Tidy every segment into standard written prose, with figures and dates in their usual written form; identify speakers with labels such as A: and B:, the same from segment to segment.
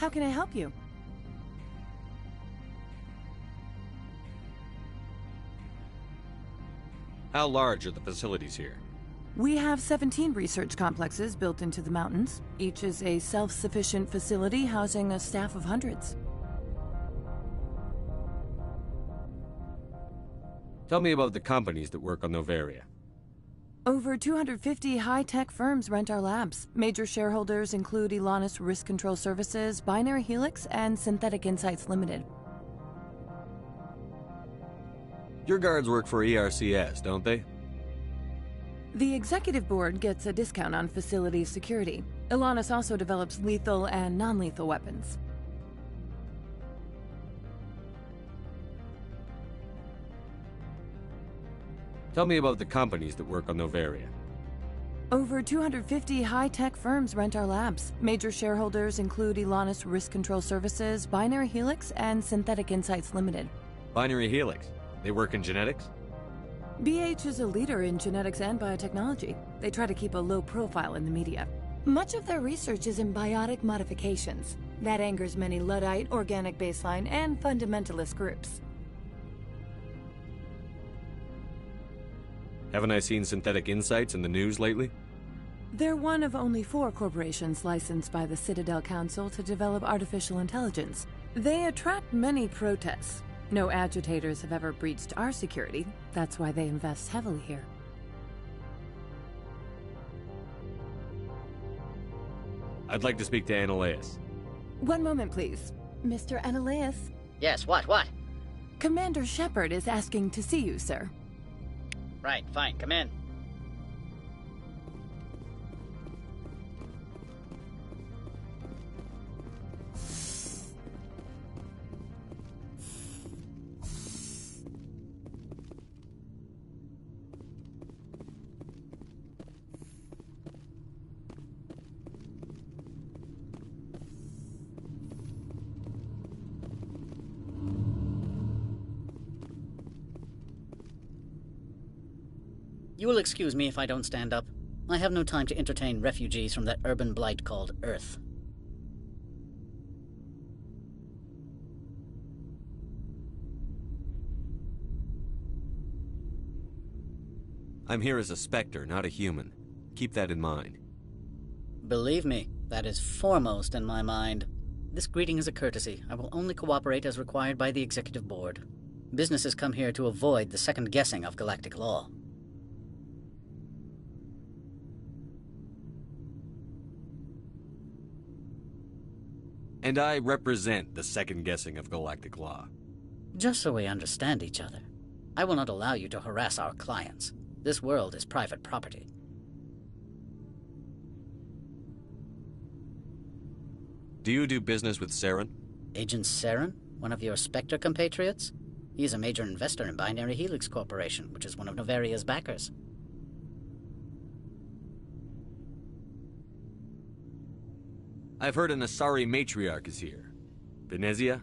A: How can I help you?
B: How large are the facilities here?
A: We have 17 research complexes built into the mountains. Each is a self-sufficient facility housing a staff of hundreds.
B: Tell me about the companies that work on Novaria.
A: Over 250 high-tech firms rent our labs. Major shareholders include Elanus Risk Control Services, Binary Helix, and Synthetic Insights Limited.
B: Your guards work for ERCS, don't they?
A: The executive board gets a discount on facility security. Elanus also develops lethal and non-lethal weapons.
B: Tell me about the companies that work on Novaria.
A: Over 250 high-tech firms rent our labs. Major shareholders include Elanus Risk Control Services, Binary Helix, and Synthetic Insights Limited.
B: Binary Helix. They work in genetics?
A: BH is a leader in genetics and biotechnology. They try to keep a low profile in the media. Much of their research is in biotic modifications. That angers many Luddite, organic baseline, and fundamentalist groups.
B: Haven't I seen Synthetic Insights in the news lately?
A: They're one of only 4 corporations licensed by the Citadel Council to develop artificial intelligence. They attract many protests. No agitators have ever breached our security. That's why they invest heavily here.
B: I'd like to speak to Annaleus.
A: One moment, please. Mr. Annaleus?
C: Yes, what?
A: Commander Shepard is asking to see you, sir.
C: Right, fine, come in. You will excuse me if I don't stand up. I have no time to entertain refugees from that urban blight called Earth.
B: I'm here as a Spectre, not a human. Keep that in mind.
C: Believe me, that is foremost in my mind. This greeting is a courtesy. I will only cooperate as required by the Executive Board. Businesses come here to avoid the second guessing of galactic law.
B: And I represent the second guessing of galactic law.
C: Just so we understand each other, I will not allow you to harass our clients. This world is private property.
B: Do you do business with Saren?
C: Agent Saren? One of your Spectre compatriots? He is a major investor in Binary Helix Corporation, which is one of Novaria's backers.
B: I've heard an Asari matriarch is here. Venezia?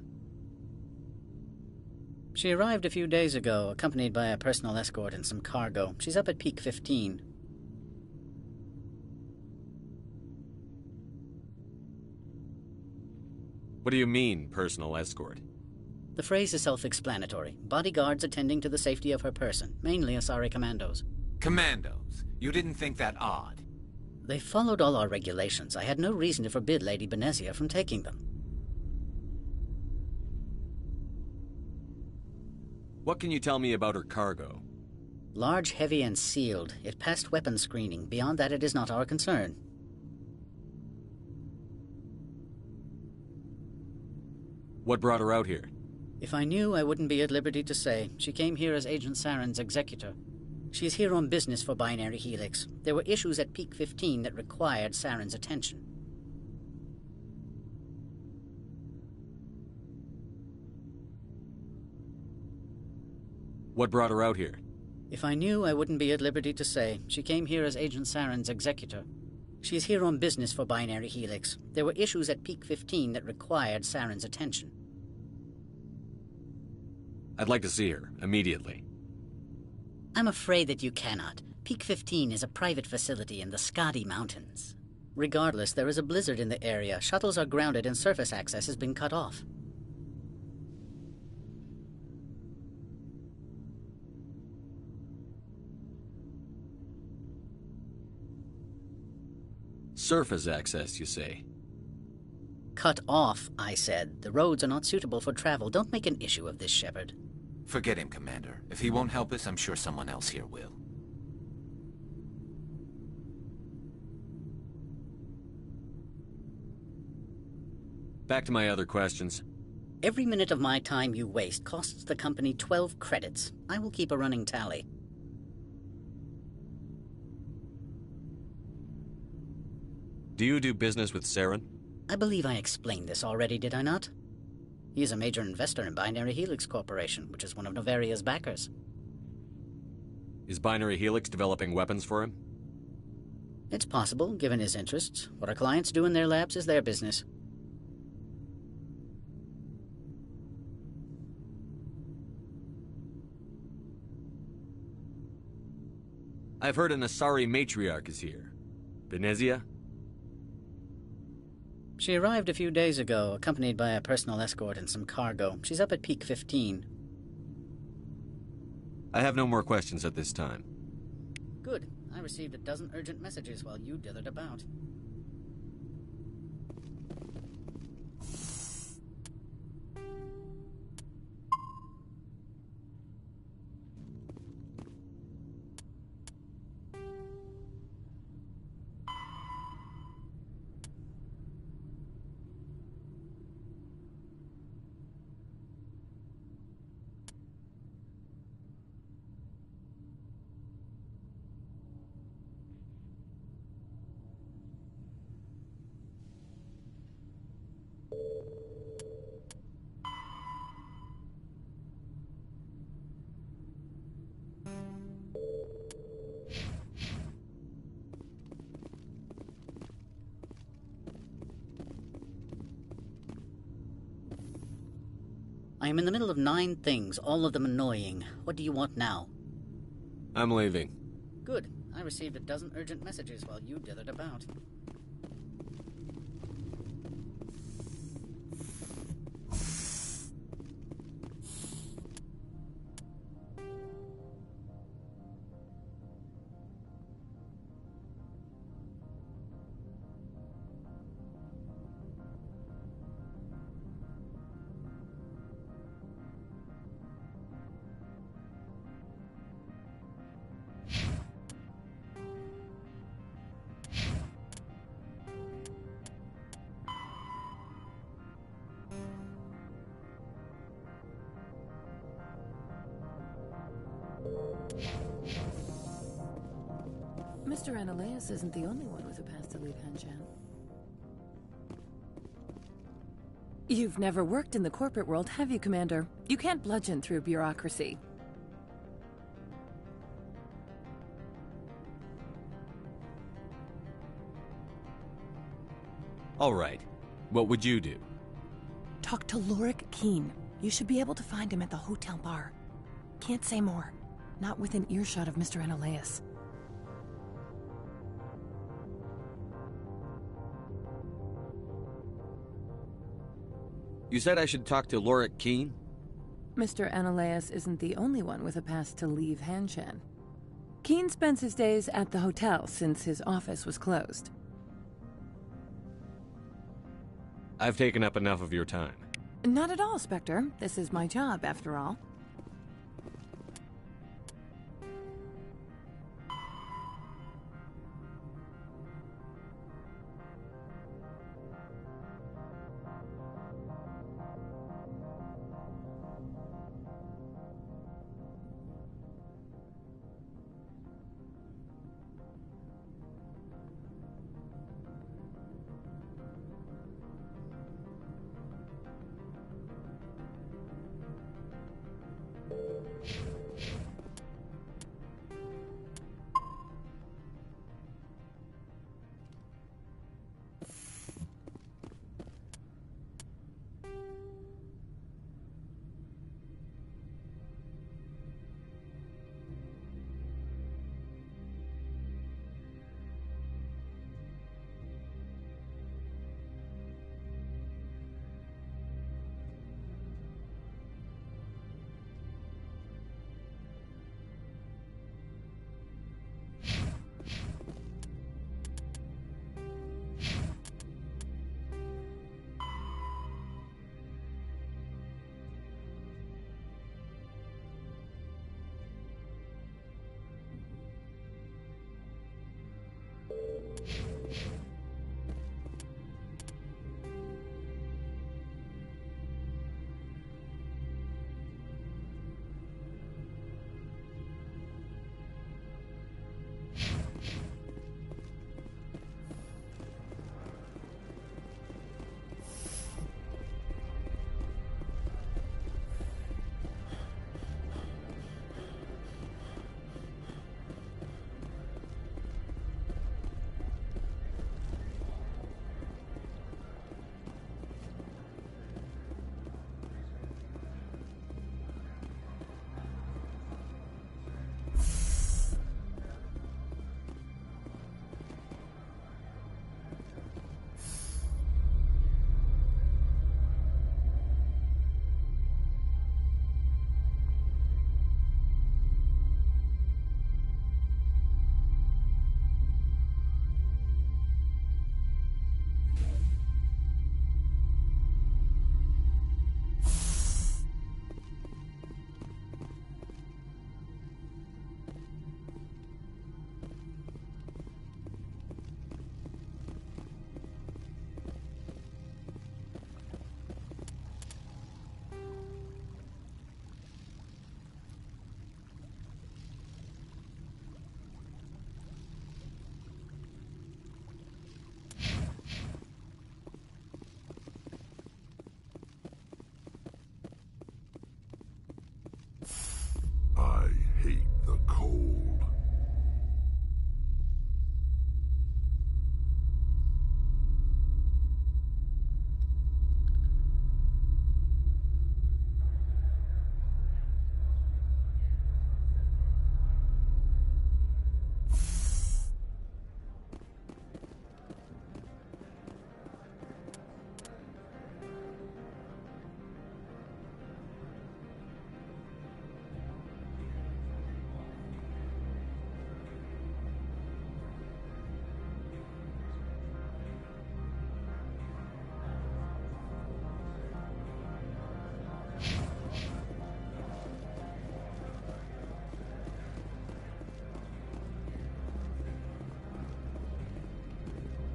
C: She arrived a few days ago, accompanied by a personal escort and some cargo. She's up at Peak 15.
B: What do you mean, personal escort?
C: The phrase is self-explanatory. Bodyguards attending to the safety of her person, mainly Asari commandos.
D: Commandos? You didn't think that odd?
C: They followed all our regulations. I had no reason to forbid Lady Venezia from taking them.
B: What can you tell me about her cargo?
C: Large, heavy, and sealed. It passed weapons screening. Beyond that, it is not our concern.
B: What brought her out here?
C: If I knew, I wouldn't be at liberty to say. She came here as Agent Saren's executor. She's here on business for Binary Helix. There were issues at Peak 15 that required Saren's attention.
B: What brought her out here?
C: If I knew, I wouldn't be at liberty to say. She came here as Agent Saren's executor. She's here on business for Binary Helix. There were issues at Peak 15 that required Saren's attention.
B: I'd like to see her, immediately.
C: I'm afraid that you cannot. Peak 15 is a private facility in the Skadi Mountains. Regardless, there is a blizzard in the area. Shuttles are grounded and surface access has been cut off.
B: Surface access, you say?
C: Cut off, I said. The roads are not suitable for travel. Don't make an issue of this, Shepard.
D: Forget him, Commander. If he won't help us, I'm sure someone else here will.
B: Back to my other questions.
C: Every minute of my time you waste costs the company 12 credits. I will keep a running tally.
B: Do you do business with Saren?
C: I believe I explained this already, did I not? He is a major investor in Binary Helix Corporation, which is one of Novaria's backers.
B: Is Binary Helix developing weapons for him?
C: It's possible, given his interests. What our clients do in their labs is their business.
B: I've heard an Asari matriarch is here. Benezia?
C: She arrived a few days ago, accompanied by a personal escort and some cargo. She's up at Peak 15.
B: I have no more questions at this time.
C: Good. I received a dozen urgent messages while you dithered about. I am in the middle of 9 things, all of them annoying. What do you want now?
B: I'm leaving.
C: Good. I received a dozen urgent messages while you dithered about.
A: Mr. Ananias isn't the only one with a path to leave Hanshan. You've never worked in the corporate world, have you, Commander? You can't bludgeon through bureaucracy.
B: All right. What would you do?
A: Talk to Lorik Keen. You should be able to find him at the hotel bar. Can't say more. Not within earshot of Mr. Ananias.
B: You said I should talk to Lorik Keen?
A: Mr. Ananias isn't the only one with a pass to leave Hanshan. Keen spends his days at the hotel since his office was closed.
B: I've taken up enough of your time.
A: Not at all, Spectre. This is my job, after all.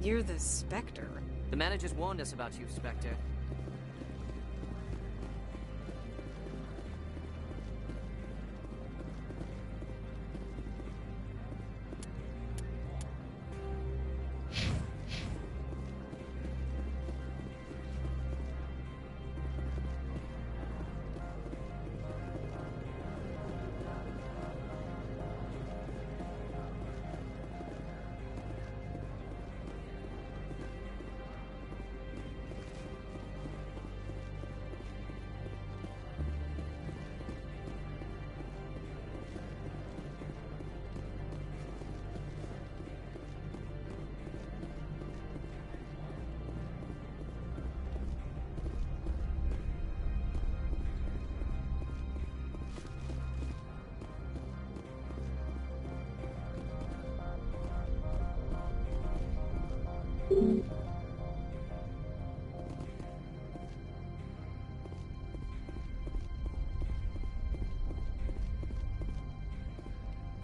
E: You're the Spectre.
F: The managers warned us about you, Spectre.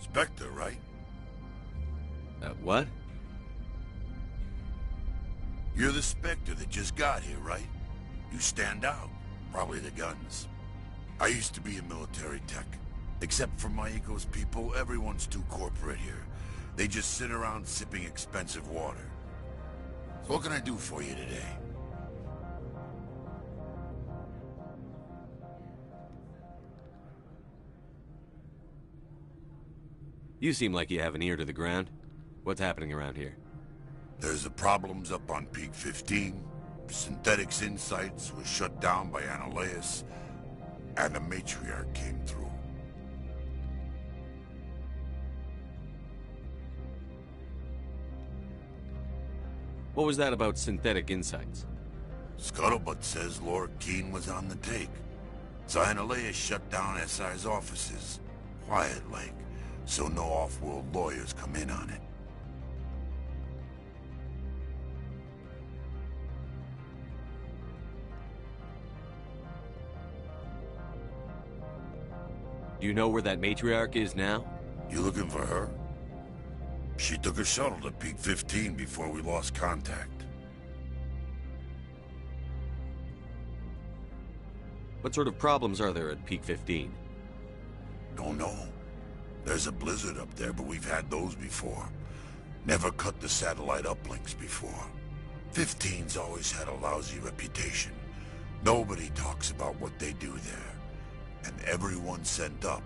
G: Spectre, right?
B: What?
G: You're the Spectre that just got here, right? You stand out. Probably the guns. I used to be in military tech. Except for Maiko's people, everyone's too corporate here. They just sit around sipping expensive water. So what can I do for you today?
B: You seem like you have an ear to the ground. What's happening around here?
G: There's the problems up on Peak 15. Synthetics Insights was shut down by Analeus. And the Matriarch came through.
B: What was that about Synthetic Insights?
G: Scuttlebutt says Lord Keene was on the take. So Analeus shut down SI's offices. Quiet-like. So no off-world lawyers come in on it.
B: Do you know where that matriarch is now?
G: You looking for her? She took a shuttle to Peak 15 before we lost contact.
B: What sort of problems are there at Peak 15?
G: Don't know. There's a blizzard up there, but we've had those before. Never cut the satellite uplinks before. 15's always had a lousy reputation. Nobody talks about what they do there. And everyone sent up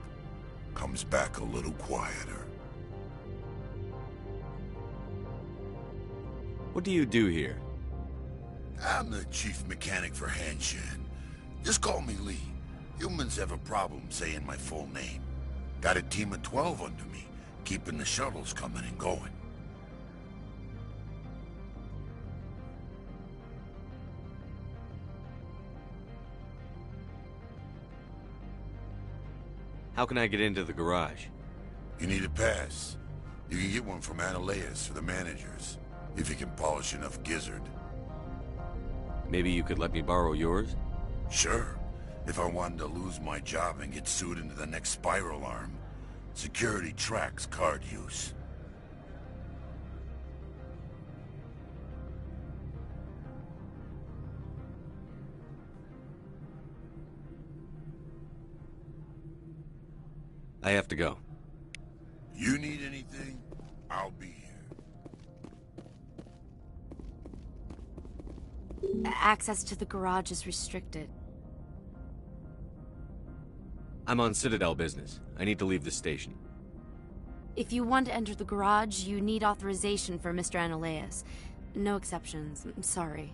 G: comes back a little quieter.
B: What do you do here?
G: I'm the chief mechanic for Hanshin. Just call me Lee. Humans have a problem saying my full name. Got a team of 12 under me, keeping the shuttles coming and going.
B: How can I get into the garage?
G: You need a pass. You can get one from Analeus or the managers, if you can polish enough gizzard.
B: Maybe you could let me borrow yours?
G: Sure. If I wanted to lose my job and get sued into the next spiral arm, security tracks card use.
B: I have to go.
G: You need anything, I'll be here.
H: Access to the garage is restricted.
B: I'm on Citadel business. I need to leave the station.
H: If you want to enter the garage, you need authorization for Mr. Analeus. No exceptions. I'm sorry.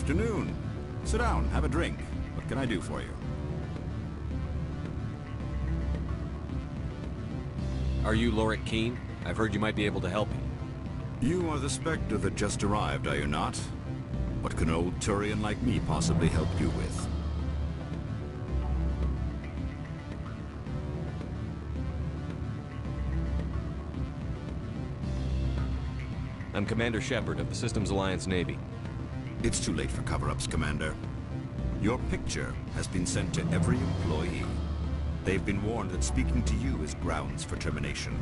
E: afternoon. Sit down, have a drink. What can I do for you?
B: Are you Lorik Keene? I've heard you might be able to help me.
E: You are the Spectre that just arrived, are you not? What can an old Turian like me possibly help you with?
B: I'm Commander Shepard of the Systems Alliance Navy.
E: It's too late for cover-ups, Commander. Your picture has been sent to every employee. They've been warned that speaking to you is grounds for termination.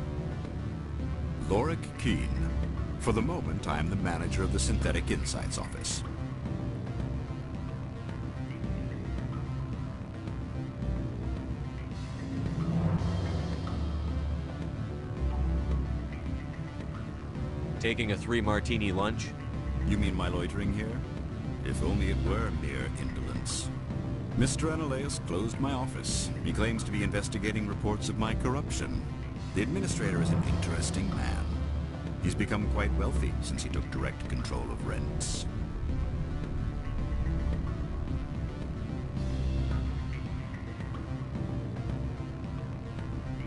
E: Lorik Keene. For the moment, I am the manager of the Synthetic Insights Office.
B: Taking a 3-martini lunch?
E: You mean my loitering here? If only it were mere indolence. Mr. Analaeus closed my office. He claims to be investigating reports of my corruption. The administrator is an interesting man. He's become quite wealthy since he took direct control of rents.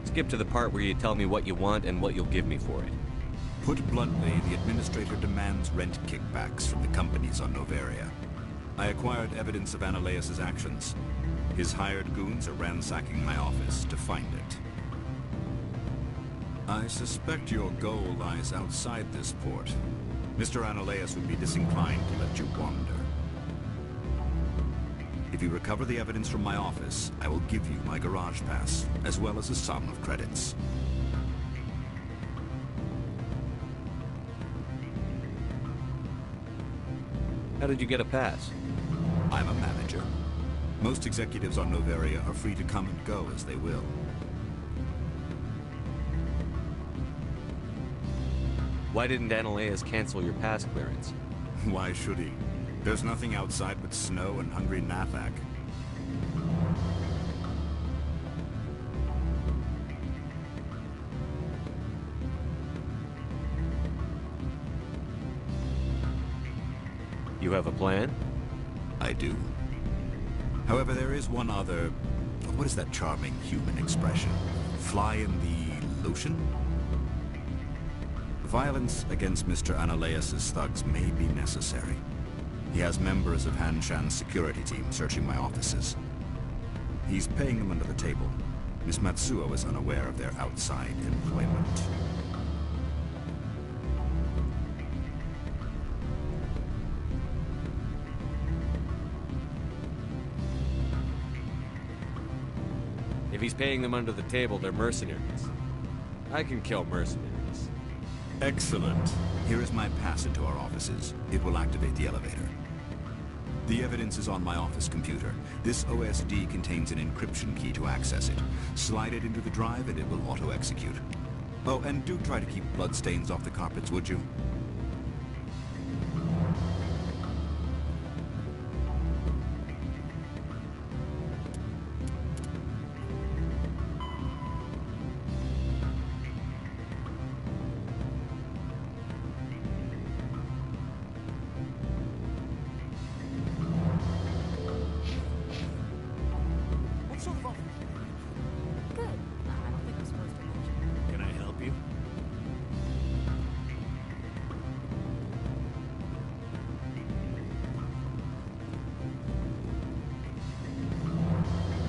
B: Skip to the part where you tell me what you want and what you'll give me for it.
E: Put bluntly, the administrator demands rent kickbacks from the companies on Noveria. I acquired evidence of Analaeus' actions. His hired goons are ransacking my office to find it. I suspect your goal lies outside this port. Mr. Analaeus would be disinclined to let you wander. If you recover the evidence from my office, I will give you my garage pass, as well as a sum of credits.
B: How did you get a pass?
E: I'm a manager. Most executives on Noveria are free to come and go as they will.
B: Why didn't Analaeus cancel your pass clearance?
E: Why should he? There's nothing outside but snow and hungry Nathak.
B: You have a plan?
E: I do. However, there is one other... What is that charming human expression? Fly in the lotion? Violence against Mr. Analaeus' thugs may be necessary. He has members of Han Shan's security team searching my offices. He's paying them under the table. Miss Matsuo is unaware of their outside employment.
B: If he's paying them under the table, they're mercenaries. I can kill mercenaries.
E: Excellent. Here is my pass into our offices. It will activate the elevator. The evidence is on my office computer. This OSD contains an encryption key to access it. Slide it into the drive and it will auto-execute. Oh, and do try to keep bloodstains off the carpets, would you?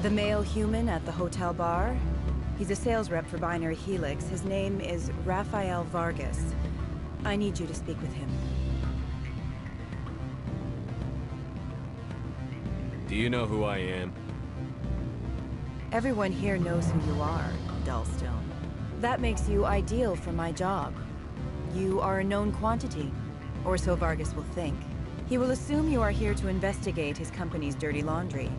I: The male human at the hotel bar? He's a sales rep for Binary Helix. His name is Rafael Vargas. I need you to speak with him.
B: Do you know who I am?
I: Everyone here knows who you are, Dullstone. That makes you ideal for my job. You are a known quantity, or so Vargas will think. He will assume you are here to investigate his company's dirty laundry.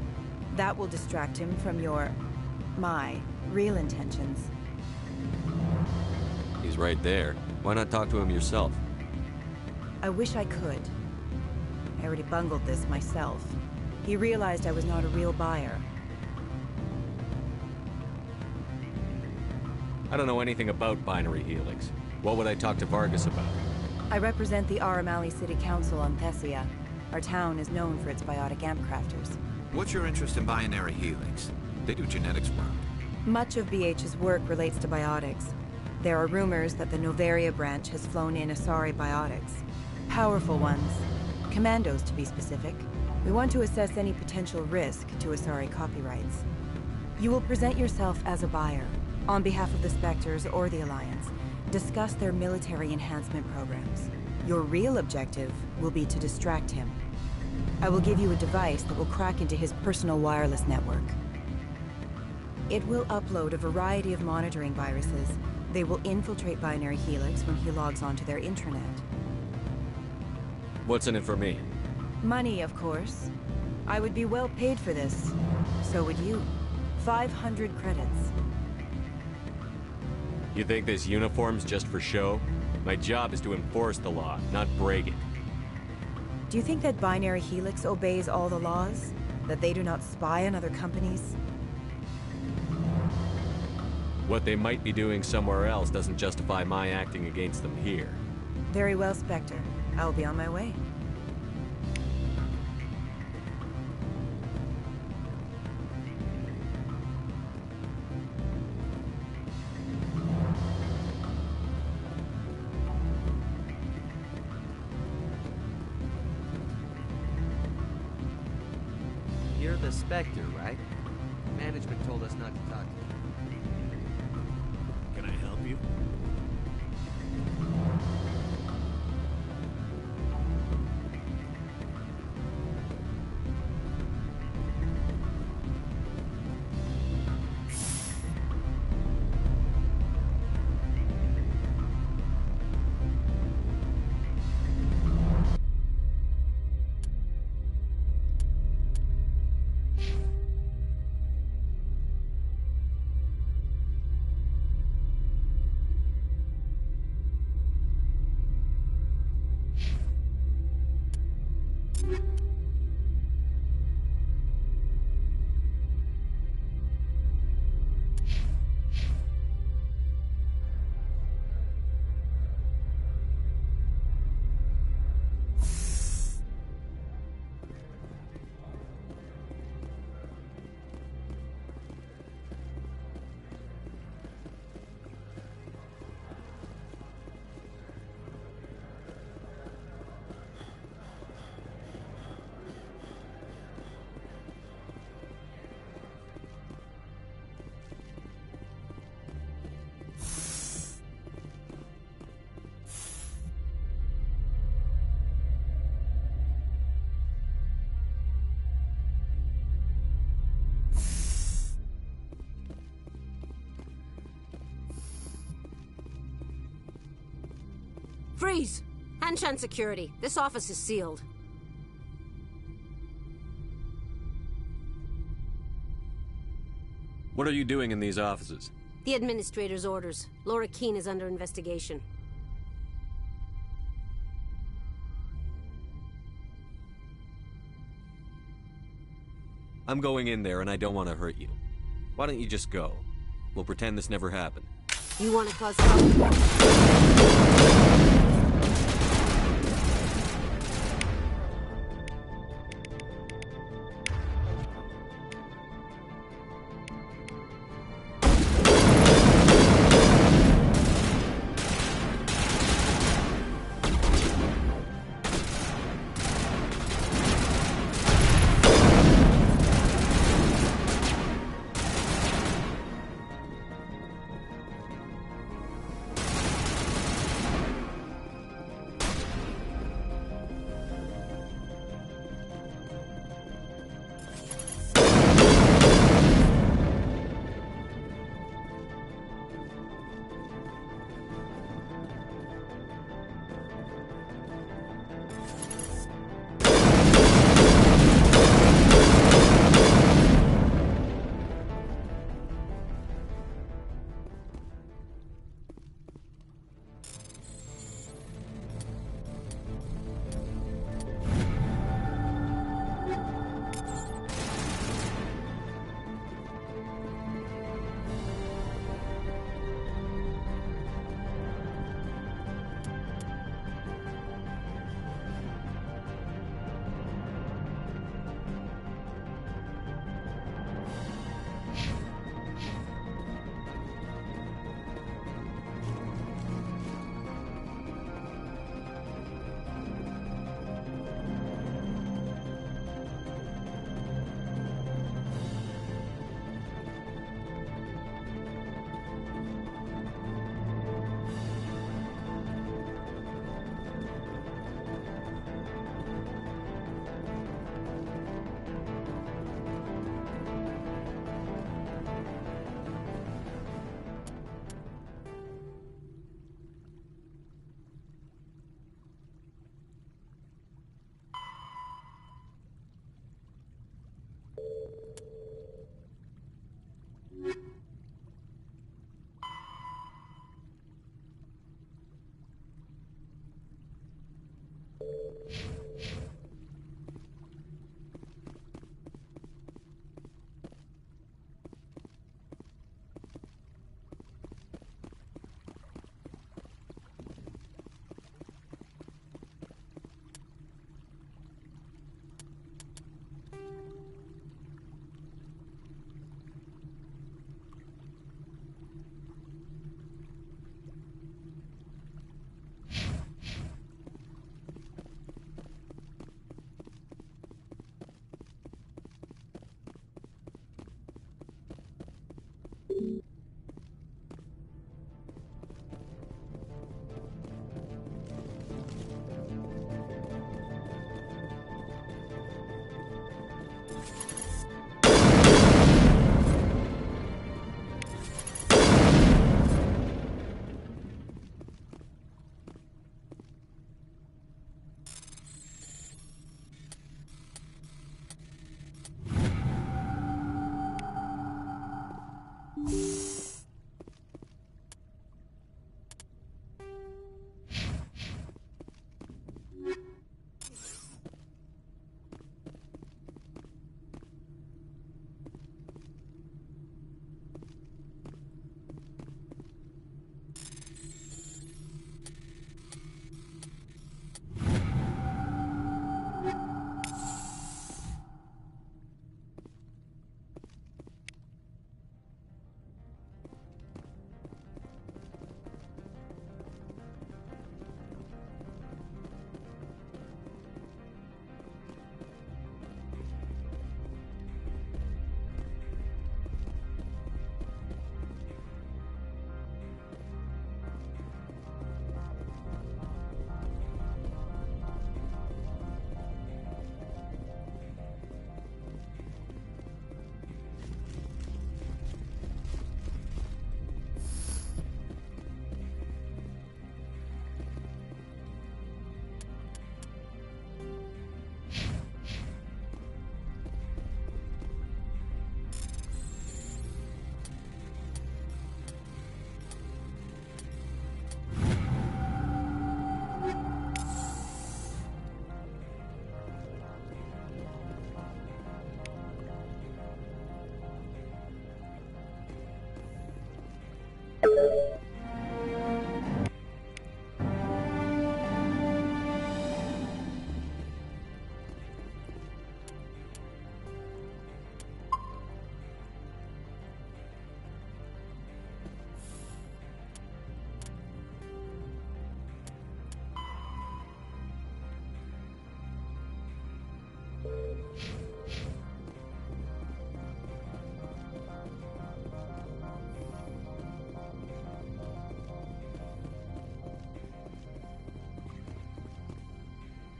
I: That will distract him from my real intentions.
B: He's right there. Why not talk to him yourself?
I: I wish I could. I already bungled this myself. He realized I was not a real buyer.
B: I don't know anything about Binary Helix. What would I talk to Vargas about?
I: I represent the Aramali City Council on Thessia. Our town is known for its biotic amp crafters.
D: What's your interest in binary helix? They do genetics work.
I: Much of BH's work relates to biotics. There are rumors that the Novaria branch has flown in Asari biotics. Powerful ones. Commandos, to be specific. We want to assess any potential risk to Asari copyrights. You will present yourself as a buyer, on behalf of the Spectres or the Alliance. Discuss their military enhancement programs. Your real objective will be to distract him. I will give you a device that will crack into his personal wireless network. It will upload a variety of monitoring viruses. They will infiltrate Binary Helix when he logs onto their intranet.
B: What's in it for me?
I: Money, of course. I would be well paid for this. So would you. 500 credits.
B: You think this uniform's just for show? My job is to enforce the law, not break it.
I: Do you think that Binary Helix obeys all the laws? That they do not spy on other companies?
B: What they might be doing somewhere else doesn't justify my acting against them here.
I: Very well, Spectre. I'll be on my way.
F: You're the Spectre, right? Management told us not to talk to you.
J: Can I help you?
K: Freeze! Hanshan security. This office is sealed.
B: What are you doing in these offices?
K: The administrator's orders. Laura Keene is under investigation.
B: I'm going in there and I don't want to hurt you. Why don't you just go? We'll pretend this never happened.
K: You want to cause trouble?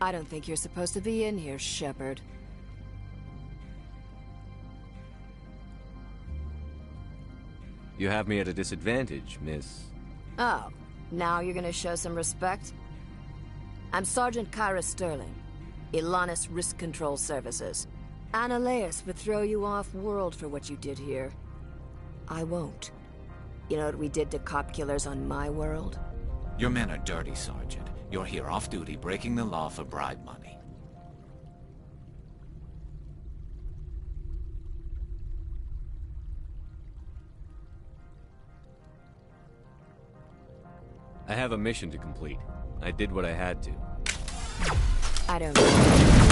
L: I don't think you're supposed to be in here, Shepard.
B: You have me at a disadvantage, miss.
L: Oh, now you're gonna show some respect? I'm Sergeant Kyra Sterling, Ilanis Risk Control Services. Annaleus would throw you off-world for what you did here. I won't. You know what we did to cop killers on my world?
D: Your men are dirty, Sergeant. You're here off-duty, breaking the law for bribe money.
B: I have a mission to complete. I did what I had to.
L: I don't know.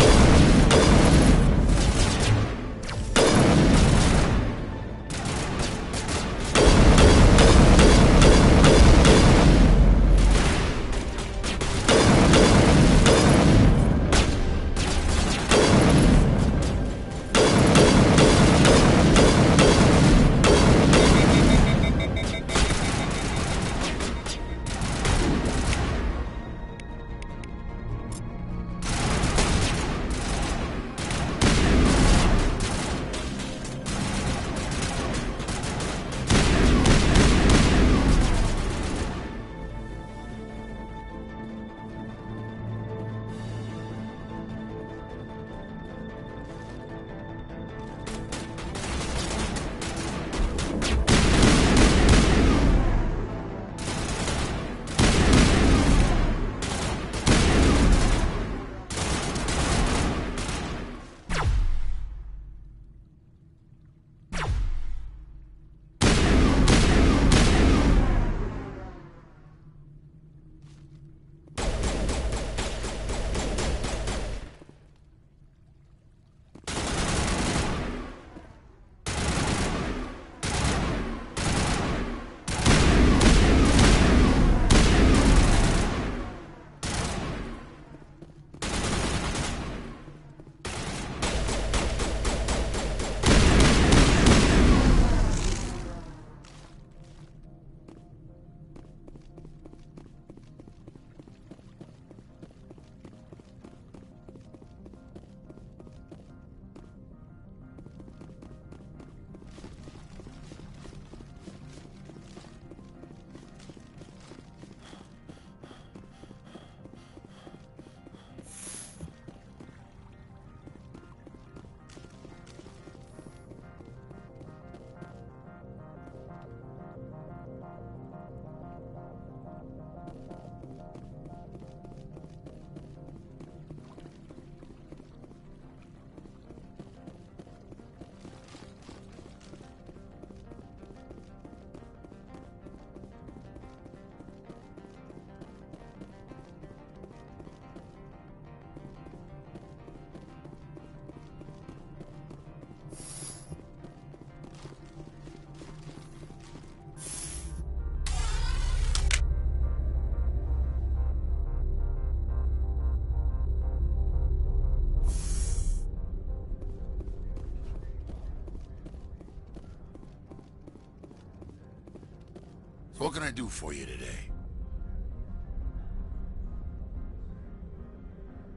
G: So what can I do for you today?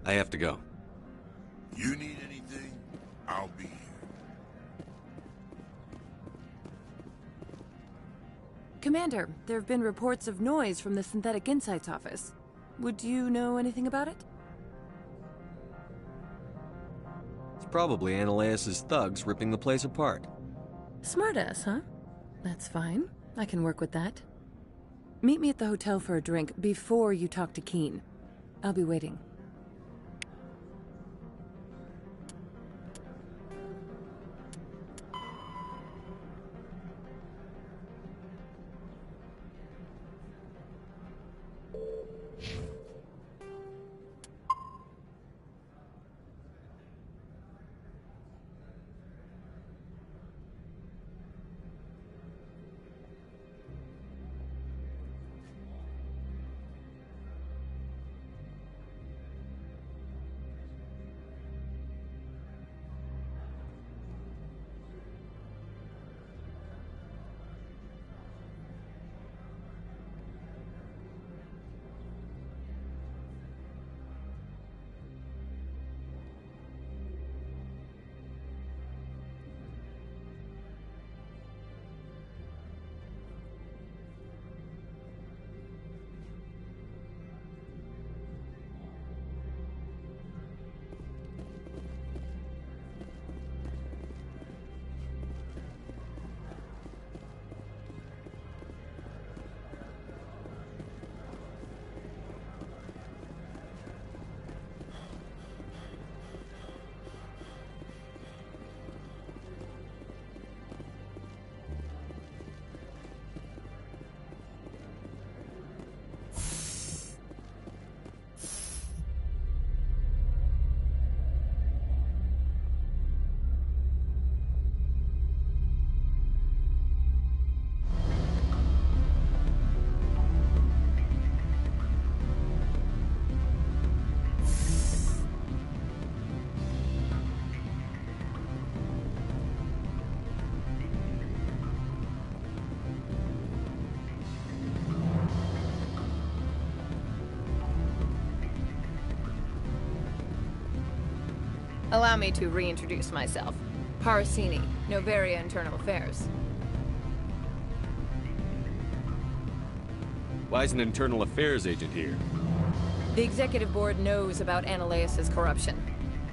B: I have to go.
G: You need anything, I'll be here.
A: Commander, there have been reports of noise from the Synthetic Insights office. Would you know anything about it?
B: It's probably Annaleus' thugs ripping the place apart.
A: Smartass, huh? That's fine. I can work with that. Meet me at the hotel for a drink before you talk to Keen. I'll be waiting.
I: Allow me to reintroduce myself. Parasini, Novaria Internal Affairs.
B: Why is an internal affairs agent here?
I: The executive board knows about Ananias' corruption.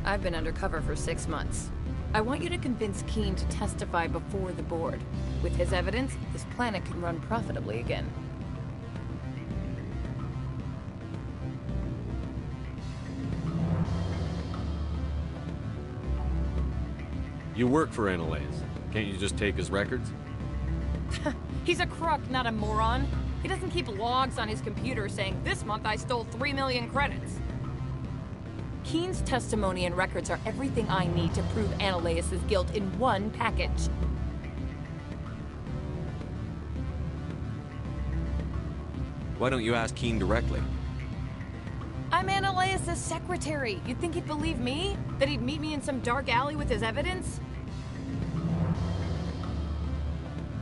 I: I've been undercover for 6 months. I want you to convince Keene to testify before the board. With his evidence, this planet can run profitably again.
B: You work for Ananias. Can't you just take his records?
I: He's a crook, not a moron. He doesn't keep logs on his computer saying, "This month I stole 3 million credits." Keene's testimony and records are everything I need to prove Ananias' guilt in one package.
B: Why don't you ask Keene directly?
I: I'm Ananias' secretary. You'd think he'd believe me? That he'd meet me in some dark alley with his evidence?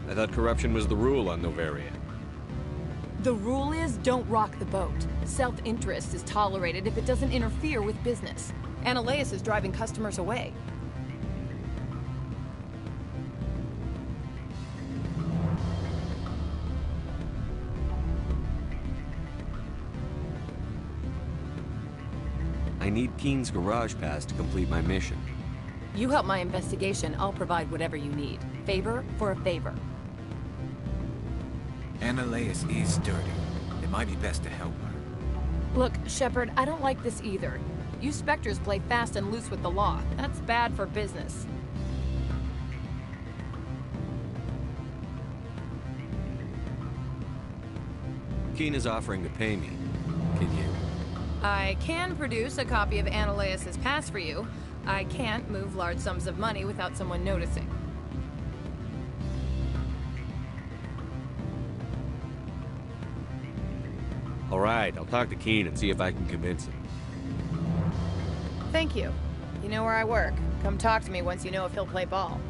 B: I thought corruption was the rule on Novaria.
I: The rule is, don't rock the boat. Self-interest is tolerated if it doesn't interfere with business. Ananias is driving customers away.
B: I need Keene's garage pass to complete my mission.
I: You help my investigation, I'll provide whatever you need. Favor for a favor.
D: Ananias is dirty. It might be best to help her.
I: Look, Shepard, I don't like this either. You Spectres play fast and loose with the law. That's bad for business.
B: Keene is offering to pay me. Can you?
I: I can produce a copy of Ananias' pass for you. I can't move large sums of money without someone noticing.
B: All right, I'll talk to Keene and see if I can convince him.
I: Thank you. You know where I work. Come talk to me once you know if he'll play ball.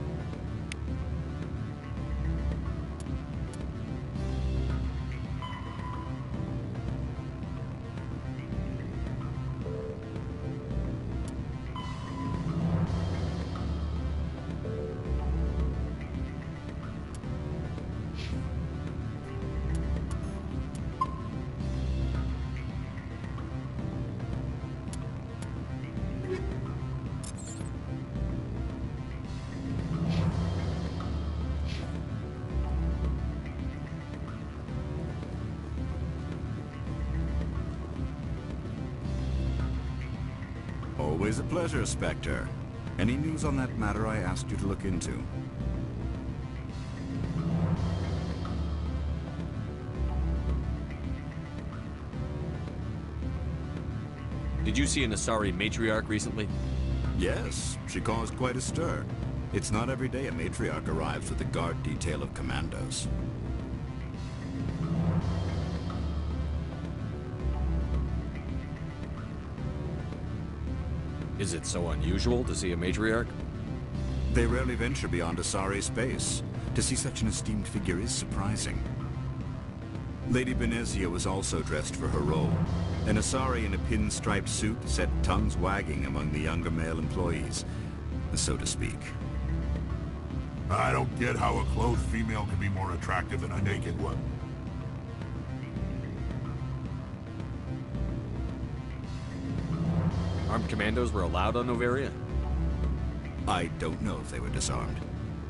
E: Always a pleasure, Spectre. Any news on that matter I asked you to look into?
B: Did you see an Asari matriarch recently?
E: Yes, she caused quite a stir. It's not every day a matriarch arrives with a guard detail of commandos.
B: Is it so unusual to see a matriarch?
E: They rarely venture beyond Asari space. To see such an esteemed figure is surprising. Lady Benezia was also dressed for her role. An Asari in a pinstriped suit set tongues wagging among the younger male employees, so to speak.
G: I don't get how a clothed female can be more attractive than a naked one.
B: Armed commandos were allowed on Novaria?
E: I don't know if they were disarmed.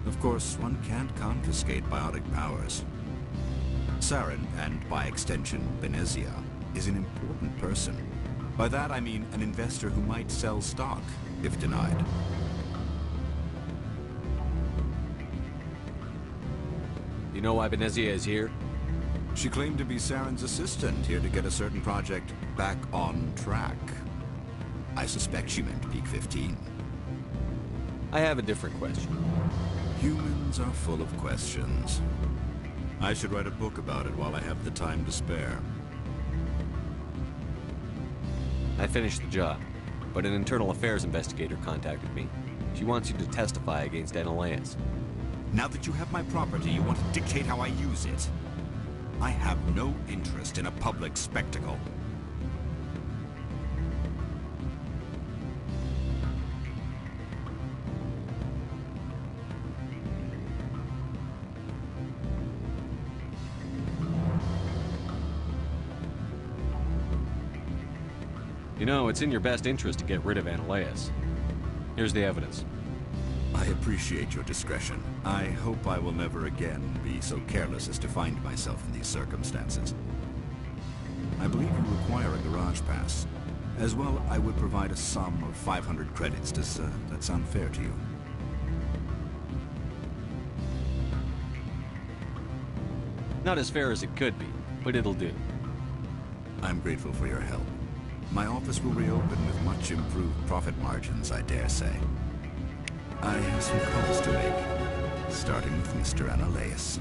E: Of course, one can't confiscate biotic powers. Saren, and by extension, Benezia, is an important person. By that I mean an investor who might sell stock, if denied.
B: You know why Benezia is here?
E: She claimed to be Saren's assistant, here to get a certain project back on track. I suspect she meant Peak 15.
B: I have a different question.
E: Humans are full of questions. I should write a book about it while I have the time to spare.
B: I finished the job, but an internal affairs investigator contacted me. She wants you to testify against Ananias.
E: Now that you have my property, you want to dictate how I use it. I have no interest in a public spectacle.
B: You know, it's in your best interest to get rid of Annaleas. Here's the evidence.
E: I appreciate your discretion. I hope I will never again be so careless as to find myself in these circumstances. I believe you require a garage pass. As well, I would provide a sum of 500 credits. Does that sound fair to you?
B: Not as fair as it could be, but it'll do.
E: I'm grateful for your help. My office will reopen with much improved profit margins, I dare say. I have some calls to make, starting with Mr. Annaleas.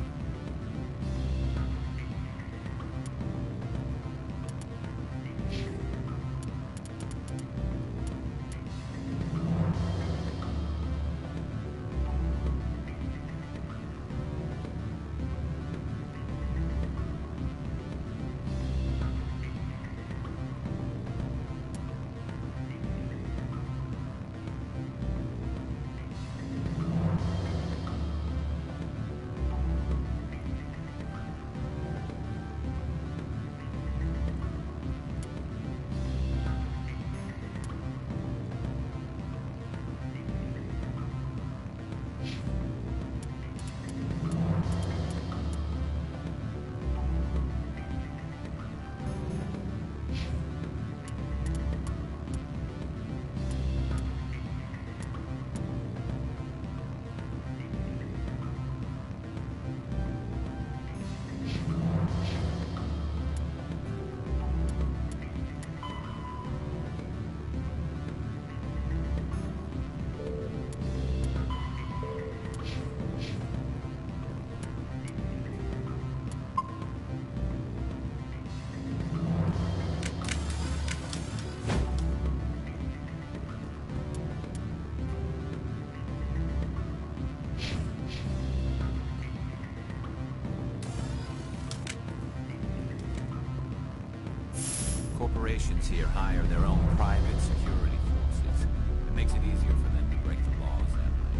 D: Corporations here hire their own private security forces. It makes it easier for them to break the laws that way.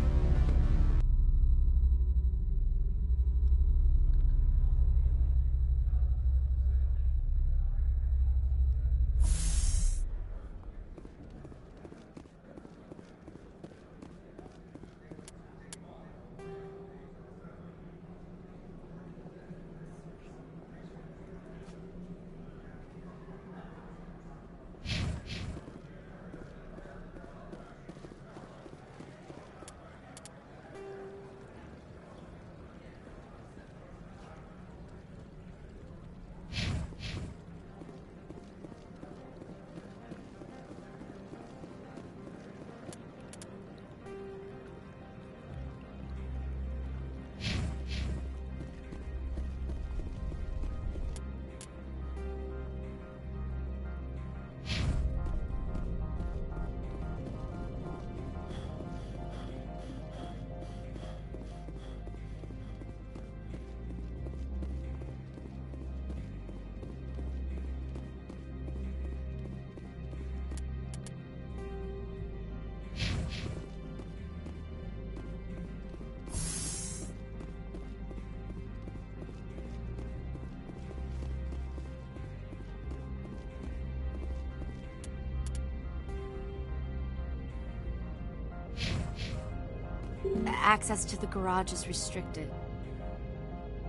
H: Access to the garage is restricted.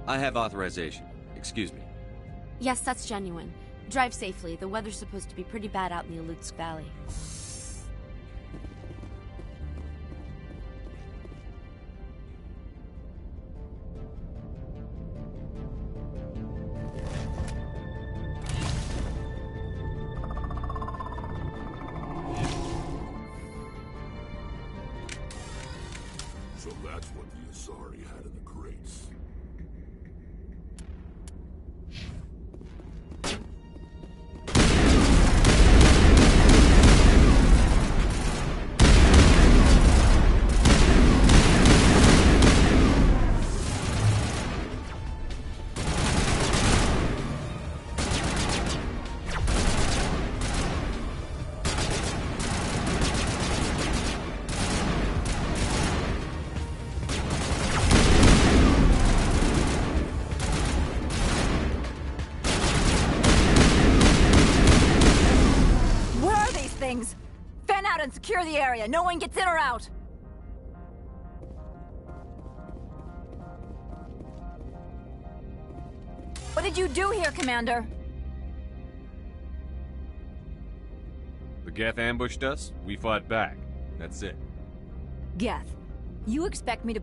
B: I have authorization. Excuse me.
H: Yes, that's genuine. Drive safely. The weather's supposed to be pretty bad out in the Alutsk Valley.
G: So that's what the Asari had in the crates.
I: Secure the area. No one gets in or out. What did you do here, Commander?
B: The Geth ambushed us, we fought back. That's it.
I: Geth. You expect me to...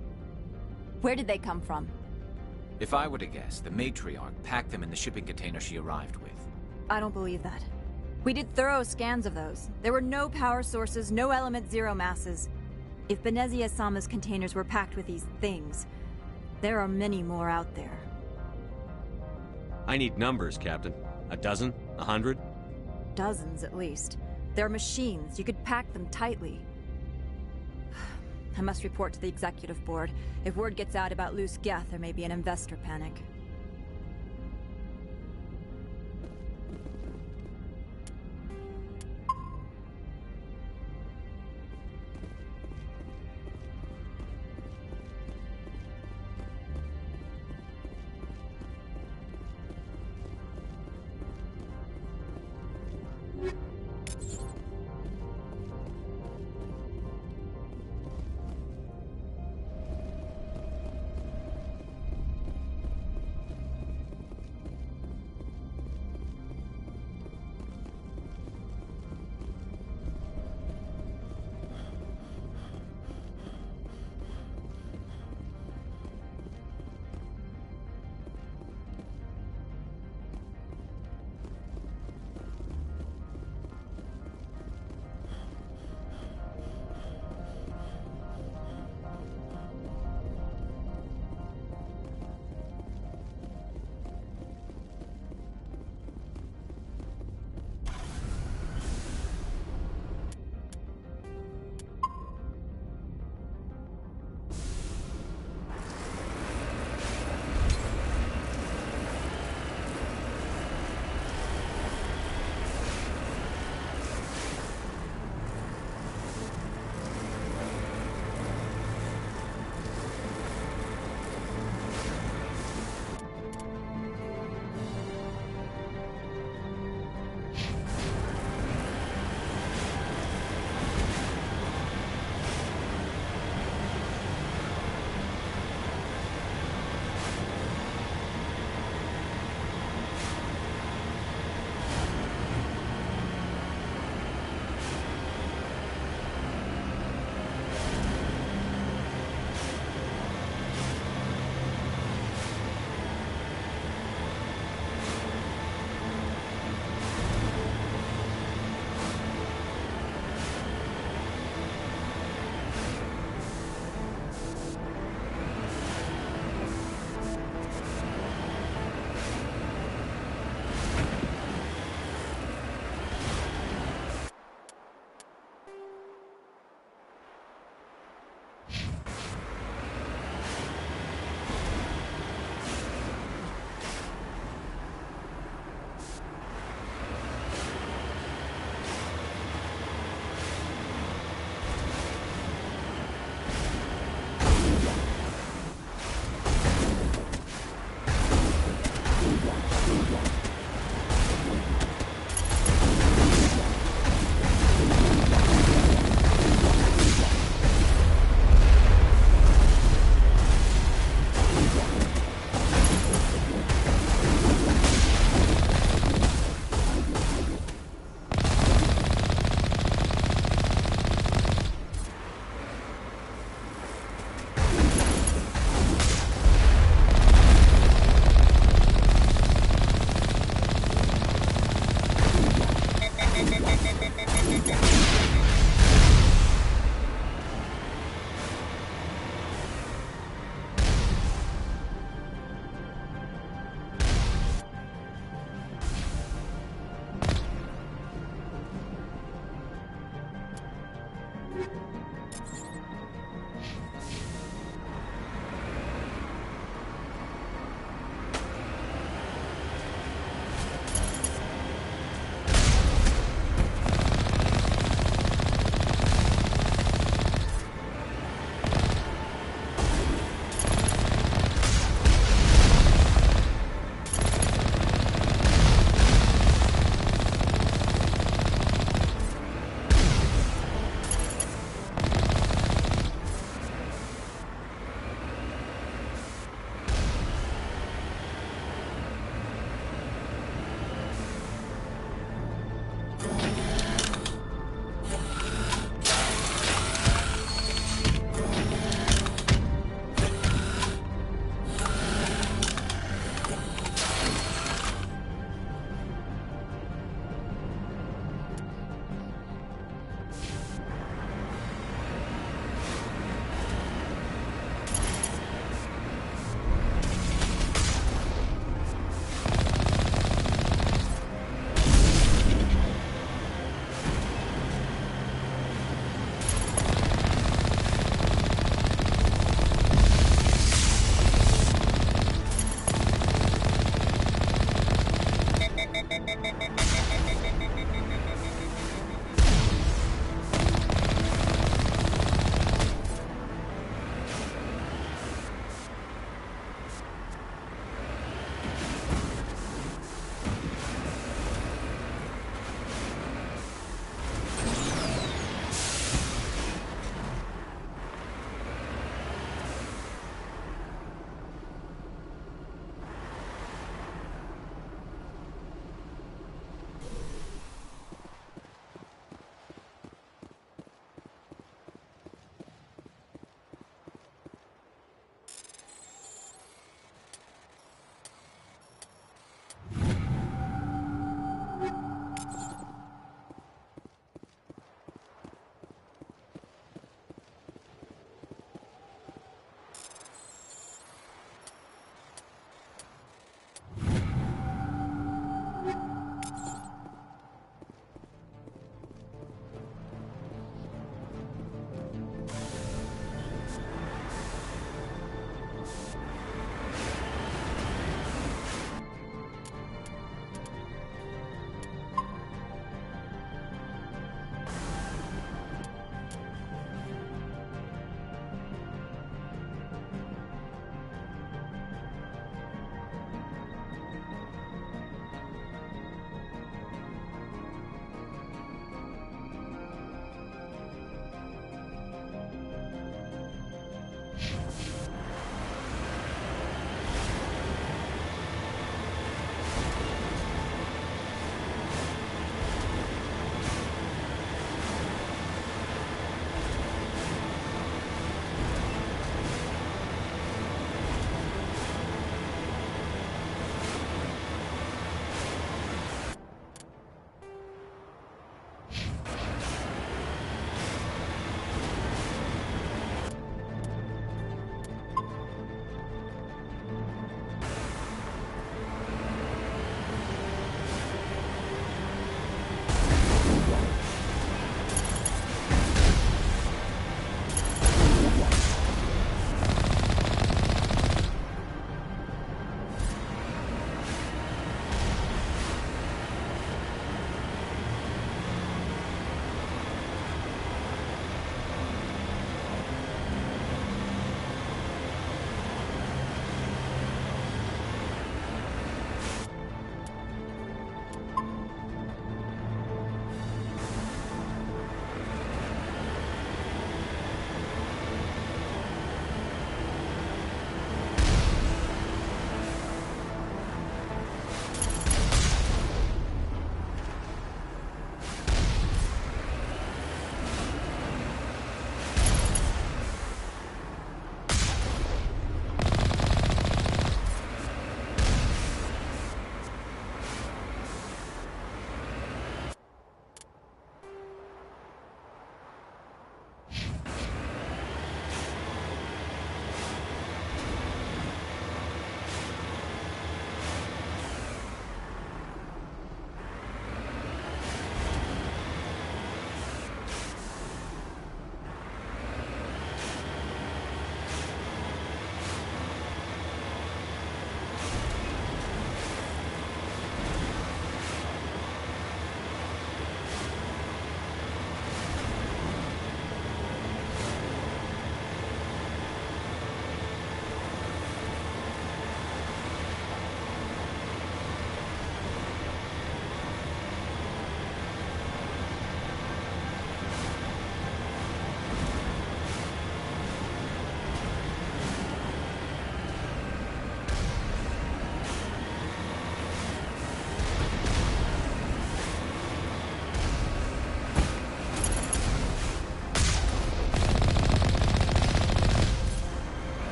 I: Where did they come from?
D: If I were to guess, the matriarch packed them in the shipping container she arrived with.
I: I don't believe that. We did thorough scans of those. There were no power sources, no element zero masses. If Benezia Sama's containers were packed with these things, there are many more out there.
B: I need numbers, Captain. A dozen? 100?
I: Dozens, at least. They're machines. You could pack them tightly. I must report to the executive board. If word gets out about loose Geth, there may be an investor panic.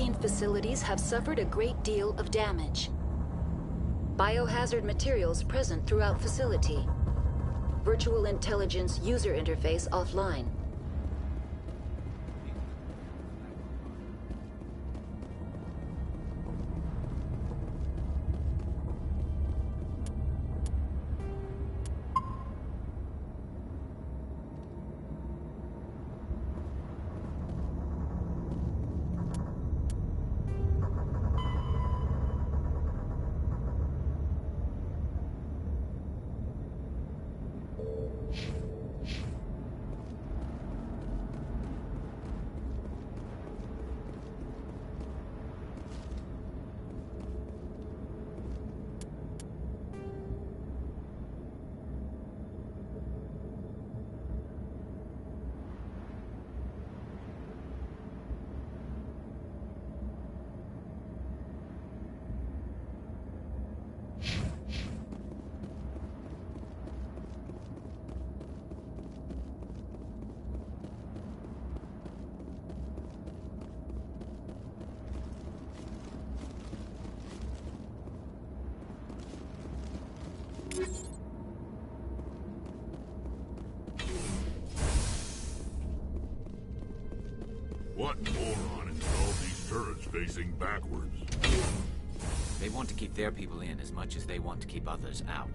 M: 14 facilities have suffered a great deal of damage. Biohazard materials present throughout facility. Virtual intelligence user interface offline.
N: What moron installed these turrets facing backwards?
D: They want to keep their people in as much as they want to keep others out.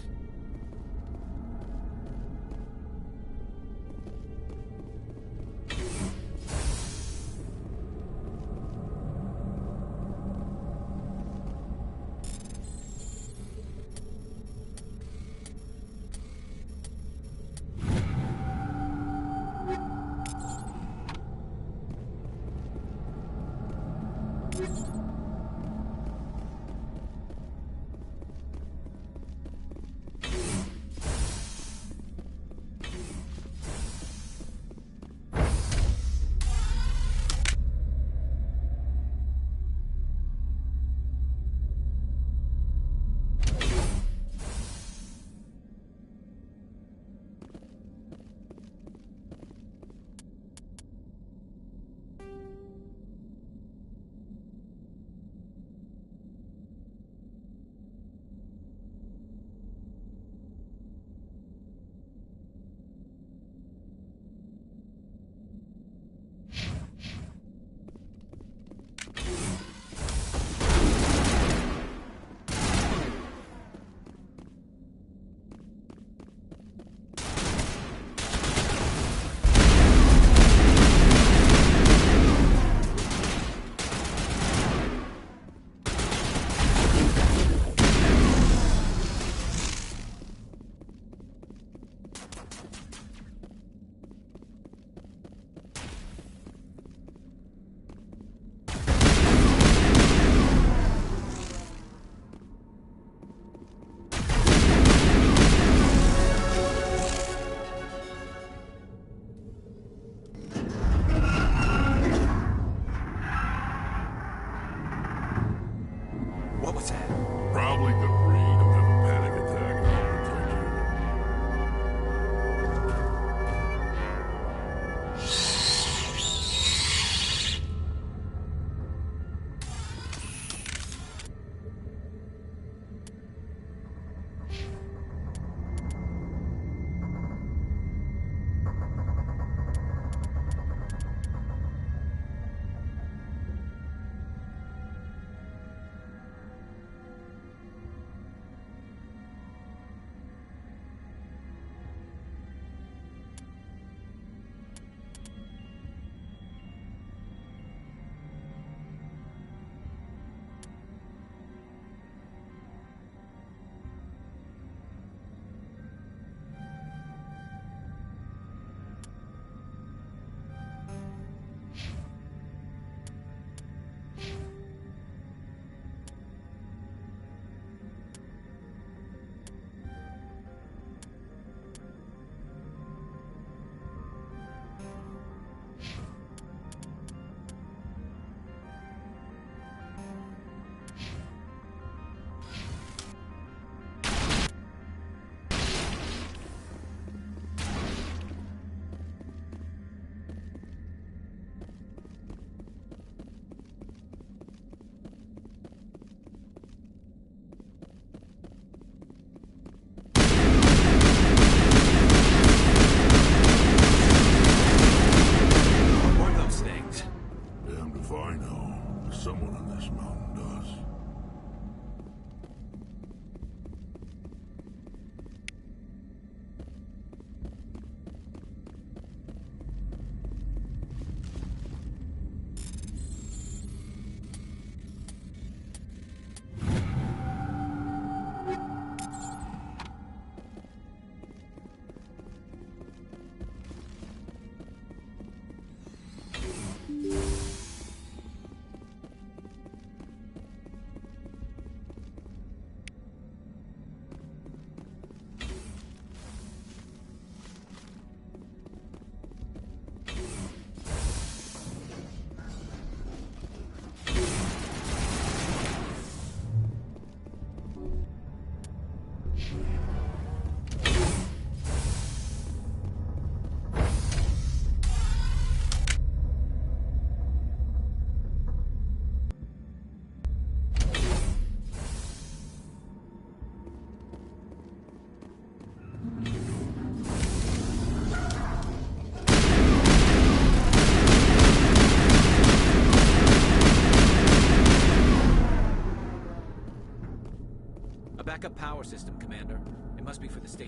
N: Probably debris. Don't have a panic attack and I'll protect you.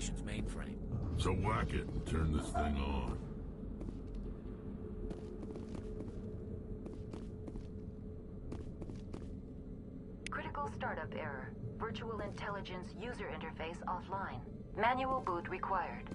D: station's mainframe.
N: So whack it and turn this thing on.
M: Critical startup error. Virtual intelligence user interface offline. Manual boot required.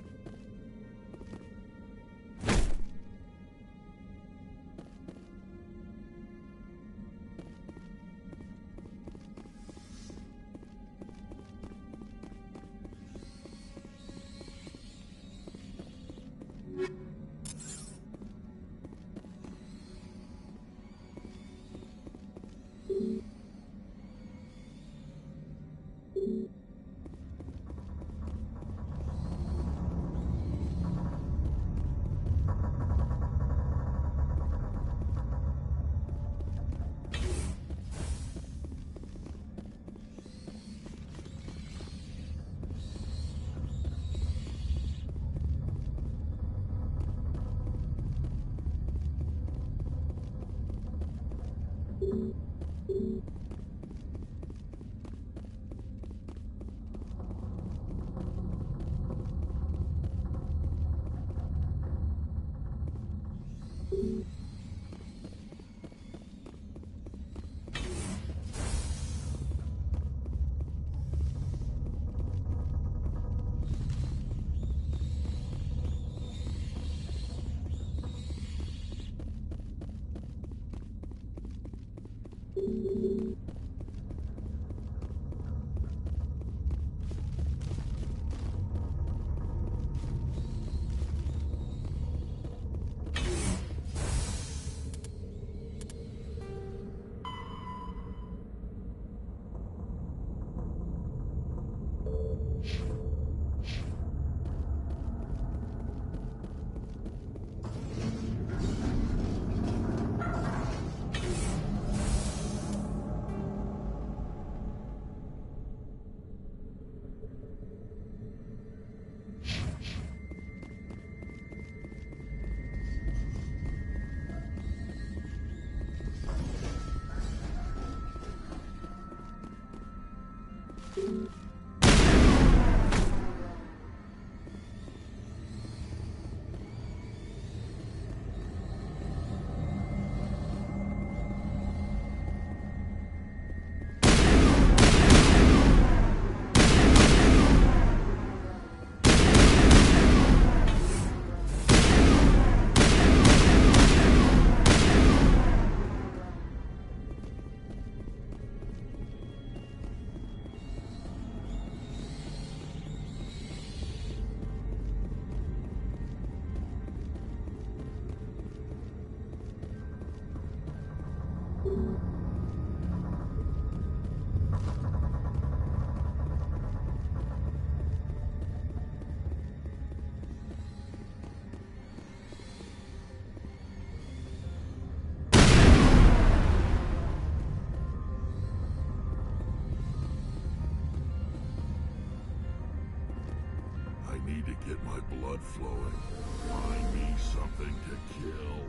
N: Need to get my blood flowing. Find me something to kill.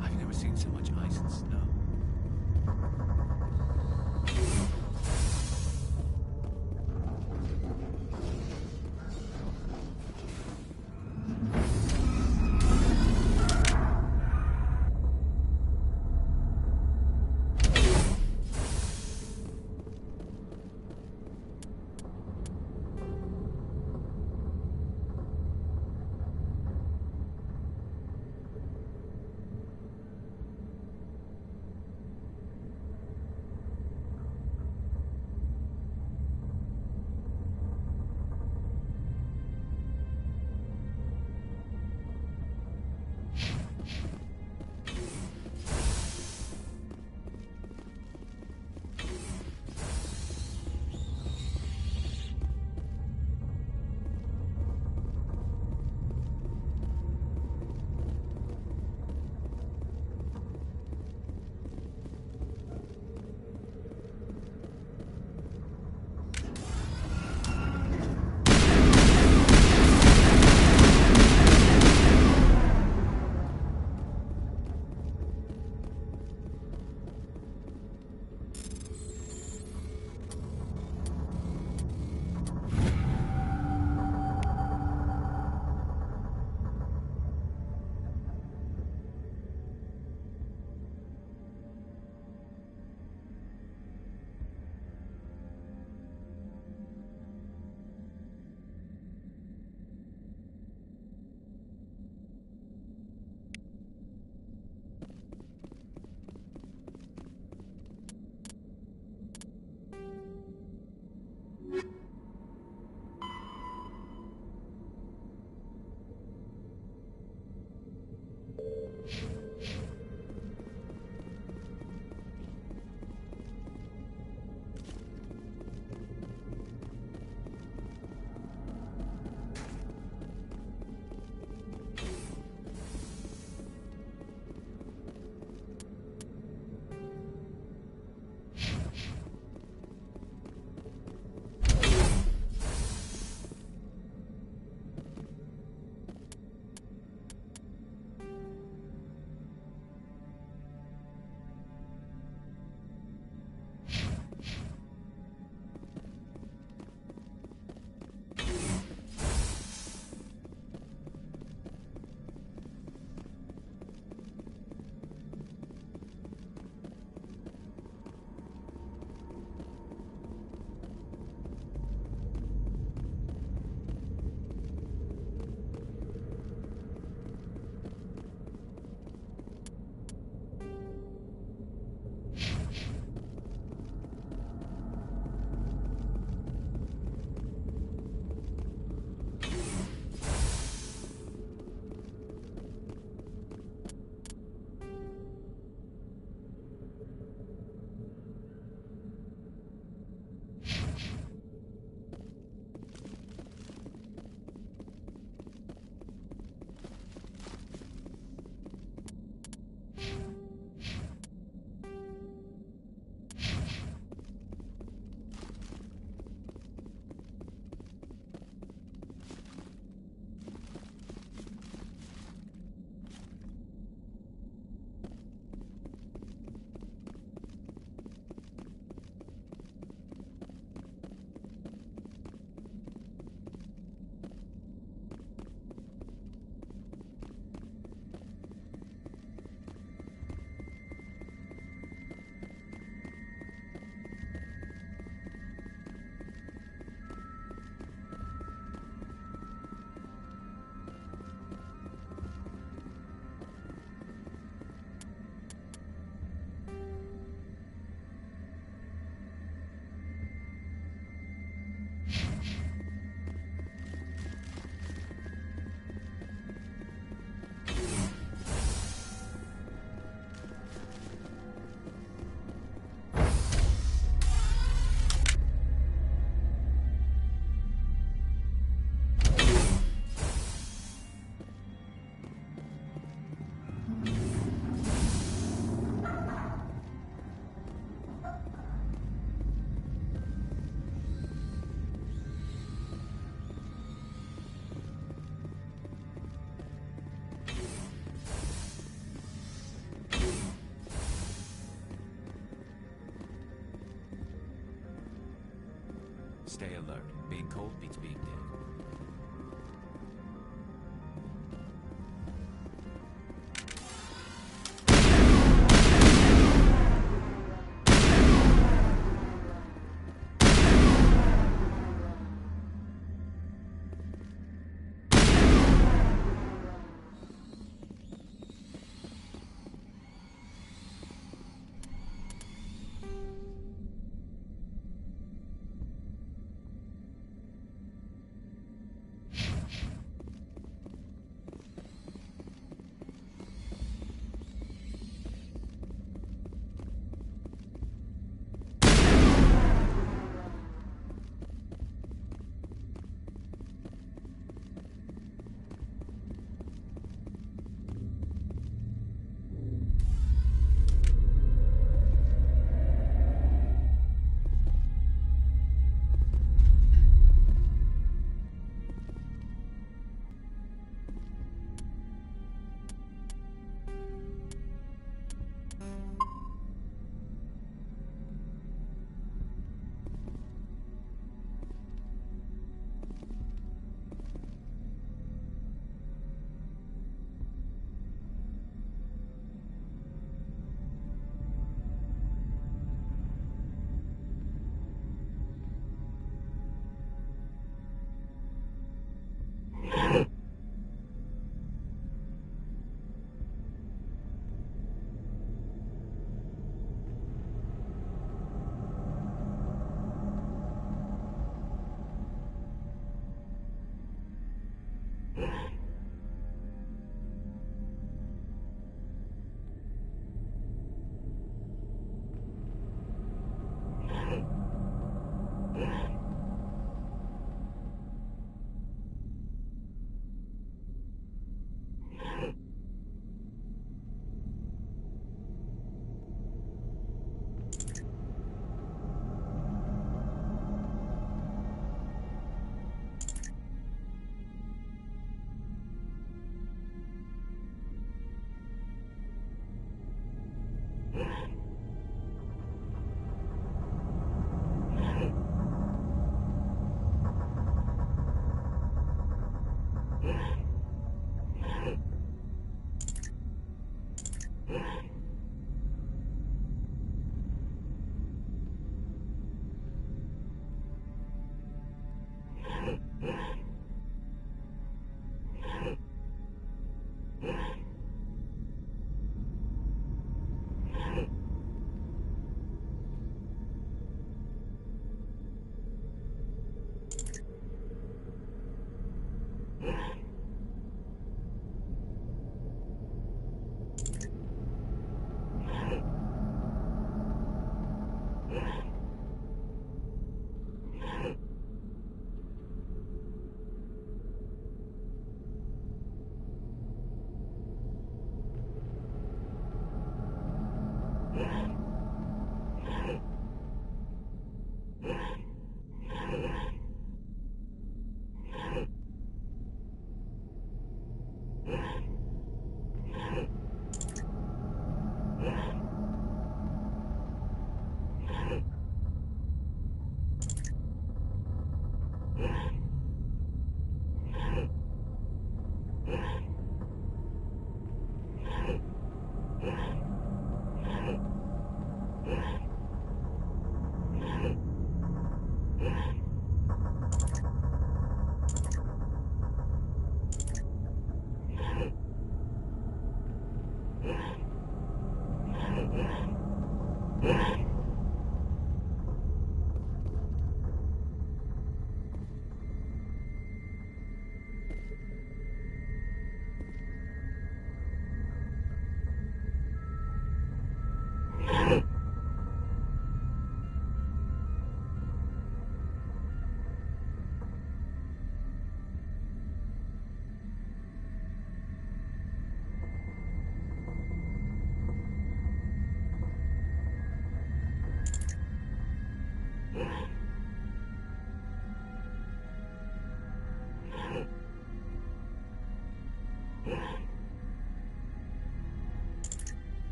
D: I've never seen so much ice and snow. Stay alert. Being cold beats being dead.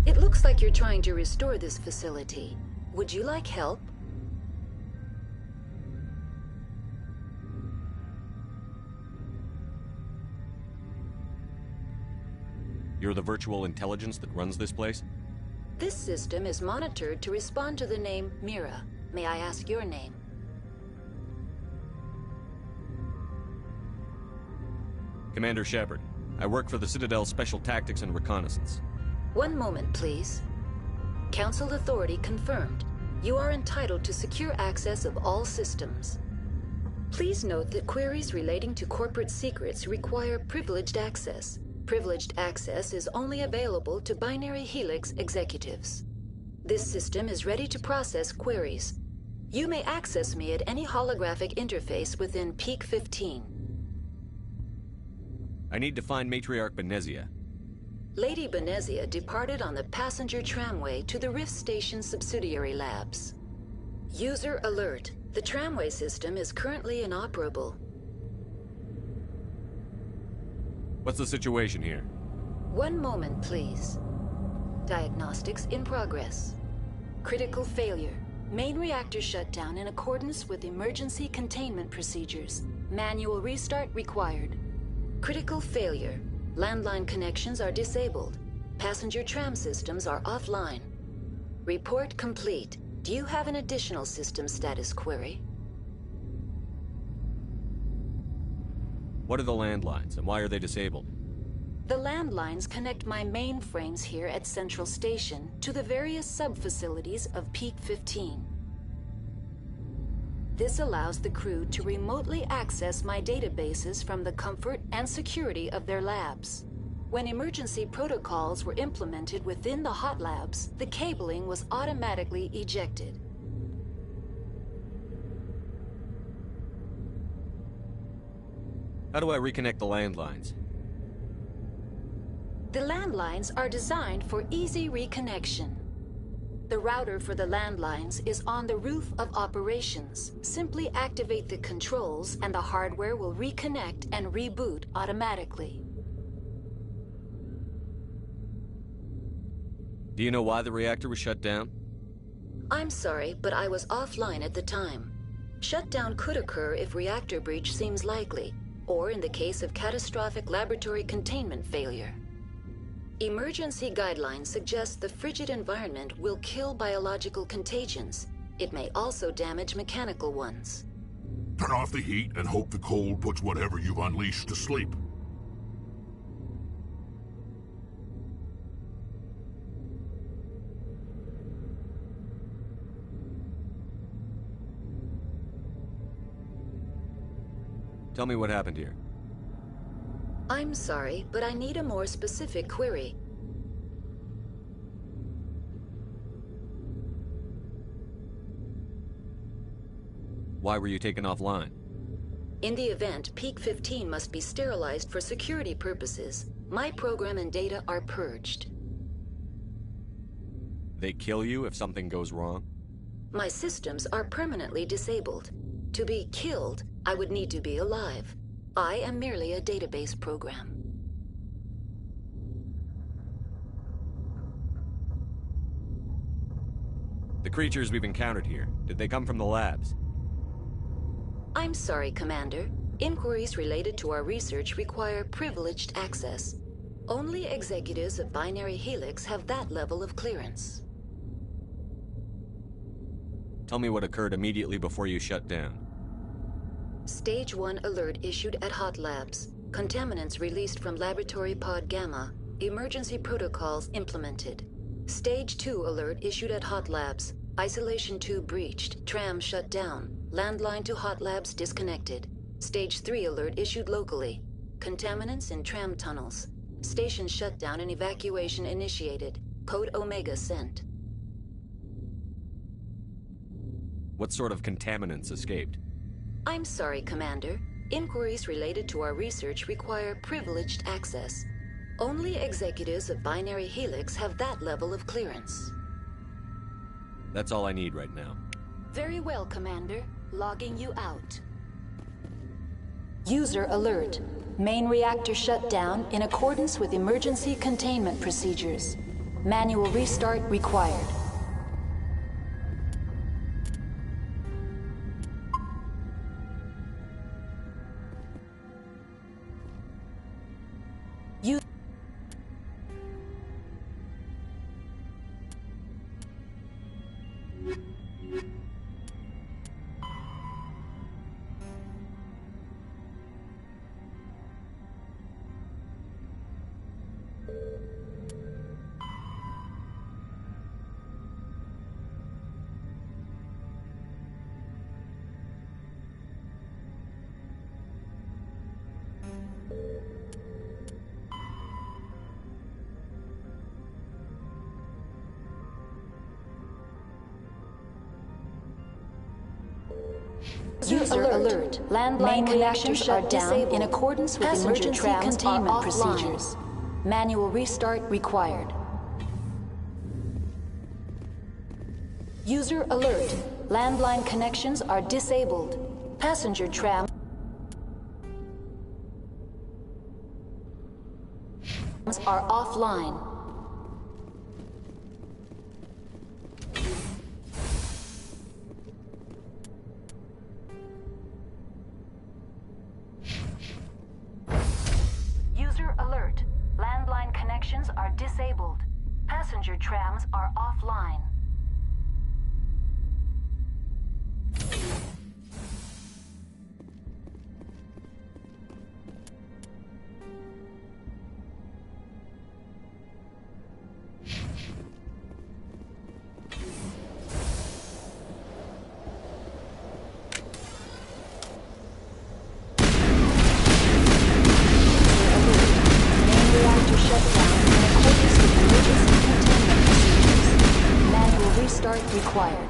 M: It looks like you're trying to restore this facility. Would you like help?
B: You're the virtual intelligence that runs this place?
M: This system is monitored to respond to the name Mira. May I ask your name?
B: Commander Shepard. I work for the Citadel Special Tactics and Reconnaissance.
M: One moment, please. Council authority confirmed. You are entitled to secure access of all systems. Please note that queries relating to corporate secrets require privileged access. Privileged access is only available to Binary Helix executives. This system is ready to process queries. You may access me at any holographic interface within Peak 15.
B: I need to find Matriarch Benezia.
M: Lady Benezia departed on the passenger tramway to the Rift Station subsidiary labs. User alert. The tramway system is currently inoperable.
B: What's the situation here?
M: One moment, please. Diagnostics in progress. Critical failure. Main reactor shut down in accordance with emergency containment procedures. Manual restart required. Critical failure. Landline connections are disabled. Passenger tram systems are offline. Report complete. Do you have an additional system status query?
B: What are the landlines, and why are they disabled?
M: The landlines connect my mainframes here at Central Station to the various sub-facilities of Peak 15. This allows the crew to remotely access my databases from the comfort and security of their labs. When emergency protocols were implemented within the hot labs, the cabling was automatically ejected.
B: How do I reconnect the landlines?
M: The landlines are designed for easy reconnection. The router for the landlines is on the roof of operations. Simply activate the controls and the hardware will reconnect and reboot automatically.
B: Do you know why the reactor was shut down?
M: I'm sorry, but I was offline at the time. Shutdown could occur if reactor breach seems likely, or in the case of catastrophic laboratory containment failure. Emergency guidelines suggest the frigid environment will kill biological contagions. It may also damage mechanical ones.
N: Turn off the heat and hope the cold puts whatever you've unleashed to sleep.
B: Tell me what happened here.
M: I'm sorry, but I need a more specific query.
B: Why were you taken offline?
M: In the event, Peak 15 must be sterilized for security purposes. My program and data are purged.
B: They kill you if something goes wrong?
M: My systems are permanently disabled. To be killed, I would need to be alive. I am merely a database program.
B: The creatures we've encountered here, did they come from the labs?
M: I'm sorry, Commander. Inquiries related to our research require privileged access. Only executives of Binary Helix have that level of clearance.
B: Tell me what occurred immediately before you shut down.
M: Stage 1 alert issued at Hot Labs. Contaminants released from Laboratory Pod Gamma. Emergency protocols implemented. Stage 2 alert issued at Hot Labs. Isolation tube breached. Tram shut down. Landline to Hot Labs disconnected. Stage 3 alert issued locally. Contaminants in tram tunnels. Station shutdown and evacuation initiated. Code Omega sent.
B: What sort of contaminants escaped?
M: I'm sorry, Commander. Inquiries related to our research require privileged access. Only executives of Binary Helix have that level of clearance.
B: That's all I need right now.
M: Very well, Commander. Logging you out.
O: User alert. Main reactor shut down in accordance with emergency containment procedures. Manual restart required. User alert. Landline connections are down in accordance with emergency containment procedures. Manual restart required. User alert. Landline connections are disabled. Passenger tram are offline. User alert. Landline connections are disabled. Passenger trams are offline. Required.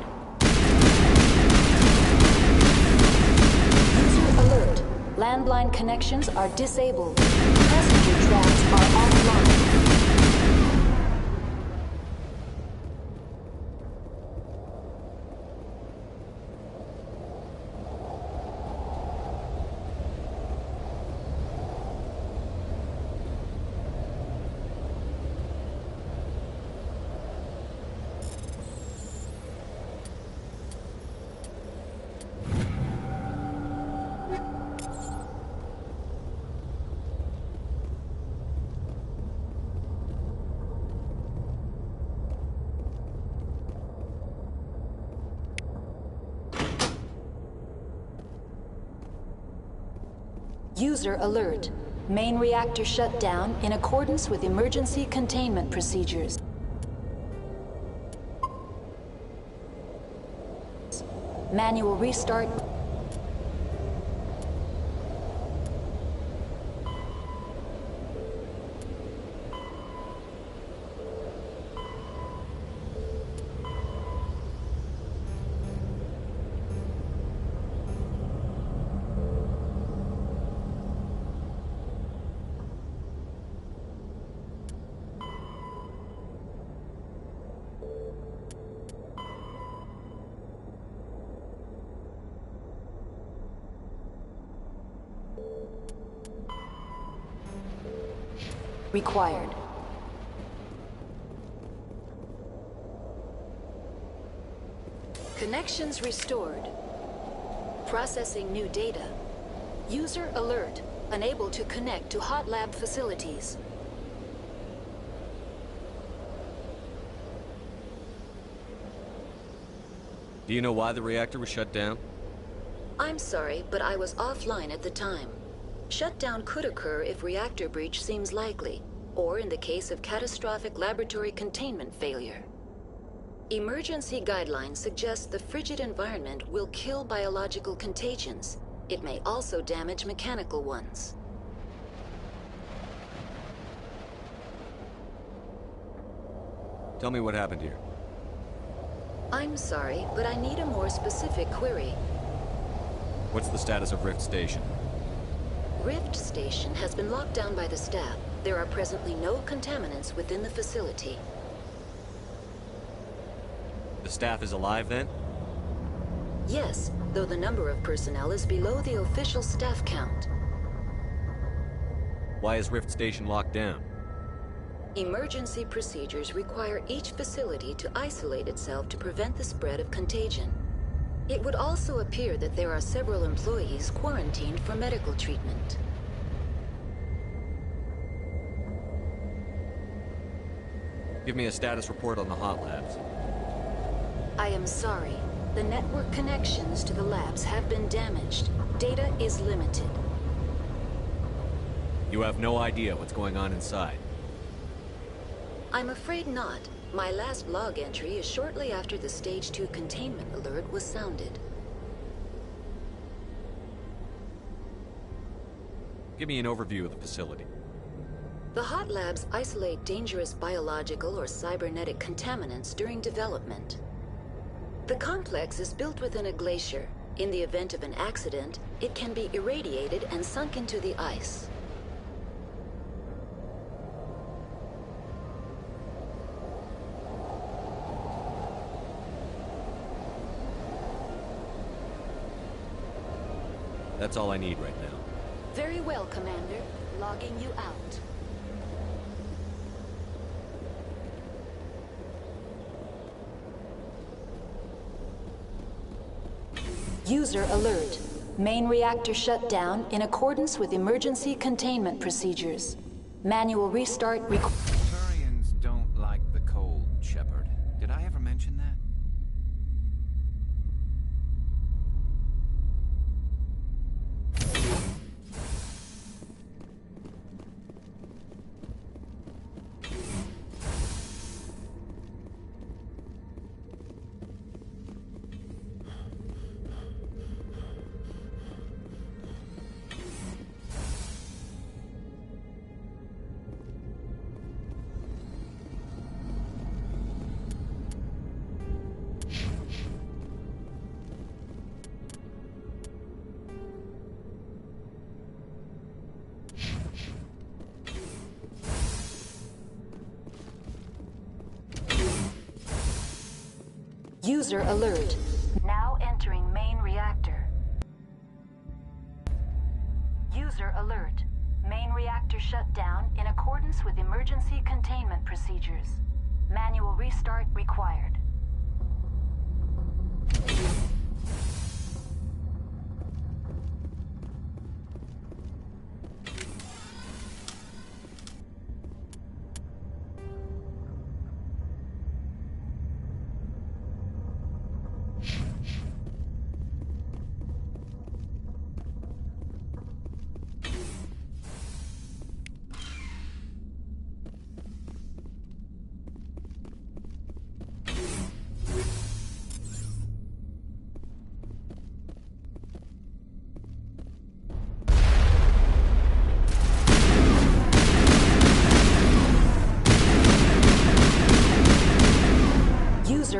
O: User alert. Landline connections are disabled. Passenger trams are offline. User alert. Main reactor shut down in accordance with emergency containment procedures. Manual restart. Required. Connections restored. Processing new data. User alert. Unable to connect to hot lab facilities.
B: Do you know why the reactor was shut down?
M: I'm sorry, but I was offline at the time. Shutdown could occur if reactor breach seems likely, or in the case of catastrophic laboratory containment failure. Emergency guidelines suggest the frigid environment will kill biological contagions. It may also damage mechanical ones.
B: Tell me what happened here.
M: I'm sorry, but I need a more specific query.
B: What's the status of Rift Station?
M: Rift Station has been locked down by the staff. There are presently no contaminants within the facility.
B: The staff is alive then?
M: Yes, though the number of personnel is below the official staff count.
B: Why is Rift Station locked down?
M: Emergency procedures require each facility to isolate itself to prevent the spread of contagion. It would also appear that there are several employees quarantined for medical treatment.
B: Give me a status report on the hot labs.
M: I am sorry. The network connections to the labs have been damaged. Data is limited.
B: You have no idea what's going on inside.
M: I'm afraid not. My last log entry is shortly after the Stage 2 containment alert was sounded.
B: Give me an overview of the facility.
M: The hot labs isolate dangerous biological or cybernetic contaminants during development. The complex is built within a glacier. In the event of an accident, it can be irradiated and sunk into the ice.
B: That's all I need right now.
M: Very well, Commander. Logging you out.
O: User alert. Main reactor shut down in accordance with emergency containment procedures. Manual restart
D: Turians don't like the cold, Shepard. Did I ever mention that?
O: User alert. Now entering main reactor. User alert. Main reactor shut down in accordance with emergency containment procedures. Manual restart required.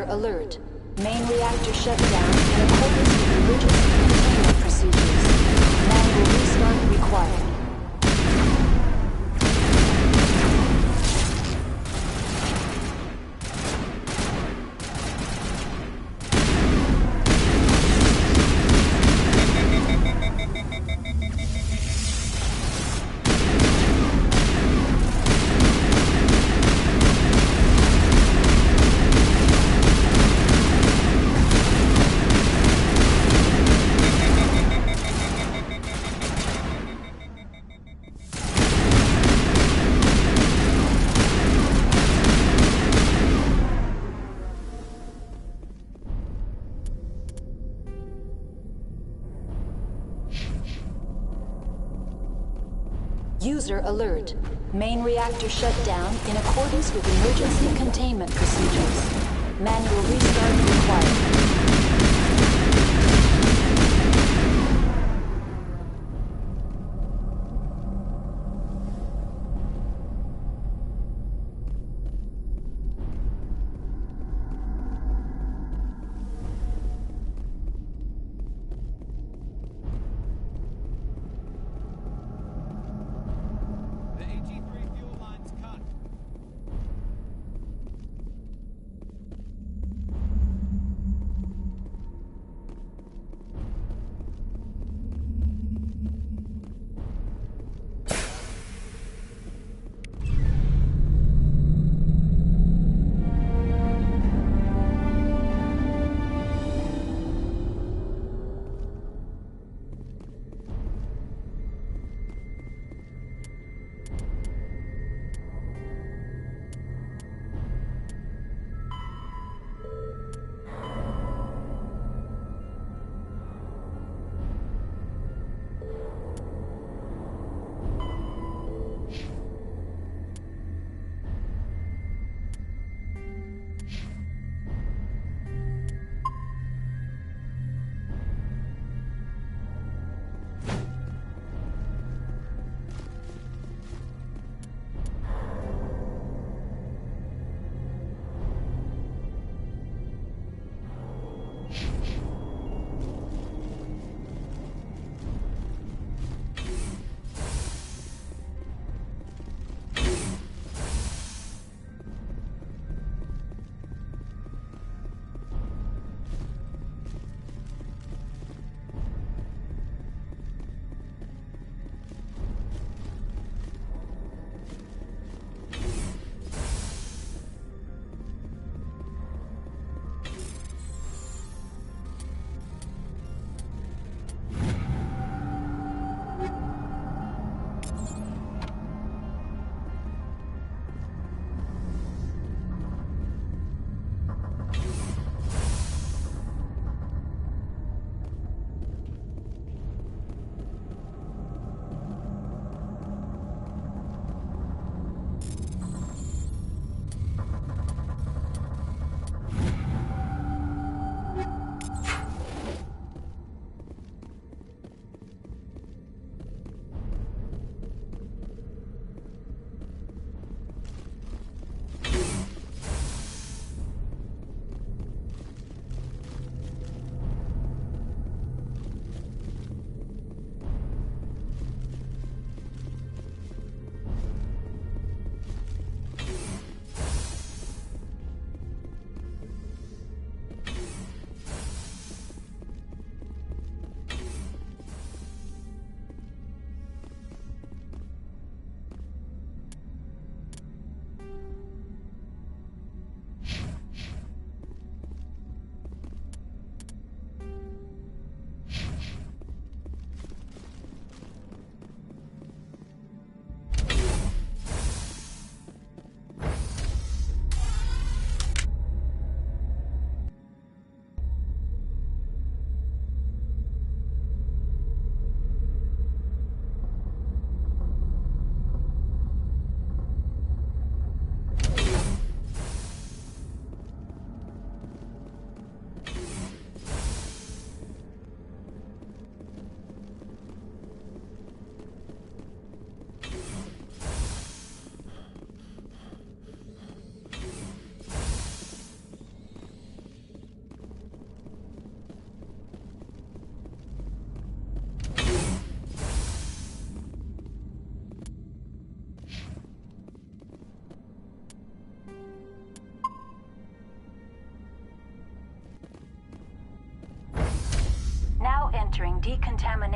M: User alert. Main reactor shut down in accordance with emergency containment procedures. Manual restart required. User alert. Main reactor shut down in accordance with emergency containment procedures. Manual restart required.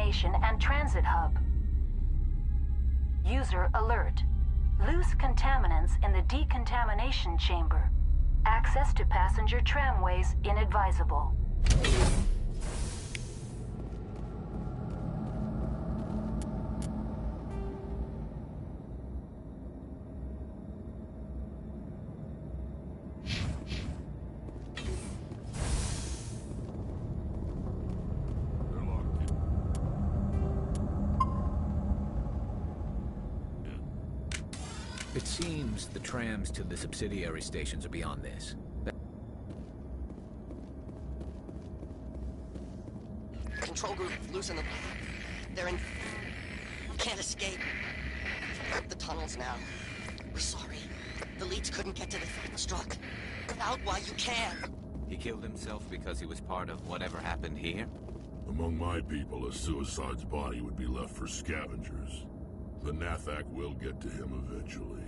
O: decontamination and transit hub. User alert. Loose contaminants in the decontamination chamber. Access to passenger tramways inadvisable.
D: It seems the trams to the subsidiary stations are beyond this.
P: Control group, loosen them. They're in... Can't escape. The tunnels now. We're sorry. The leads couldn't get to the struck. Out while you can.
D: He killed himself because he was part of whatever happened here?
N: Among my people, a suicide's body would be left for scavengers. The Nathak will get to him eventually.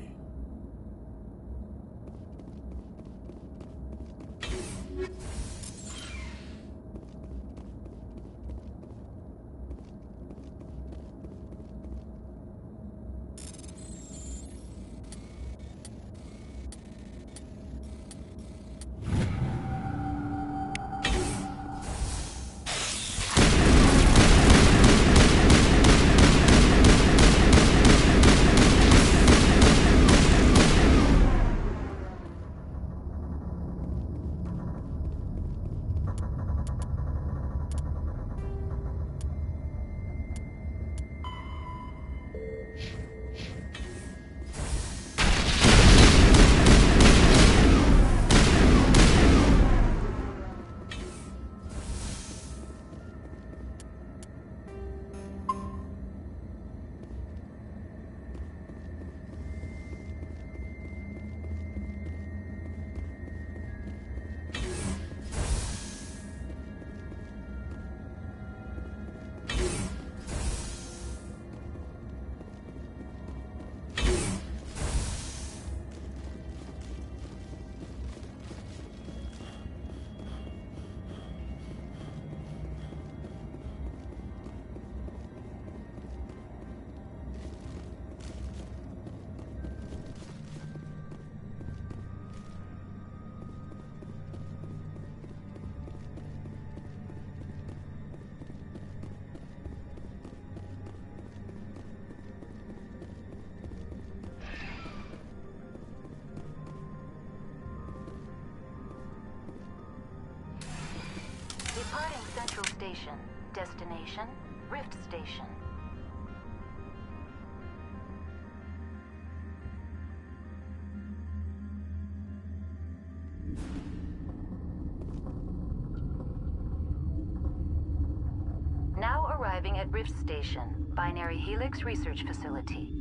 O: Departing Central Station. Destination, Rift Station. Now arriving at Rift Station, Binary Helix Research Facility.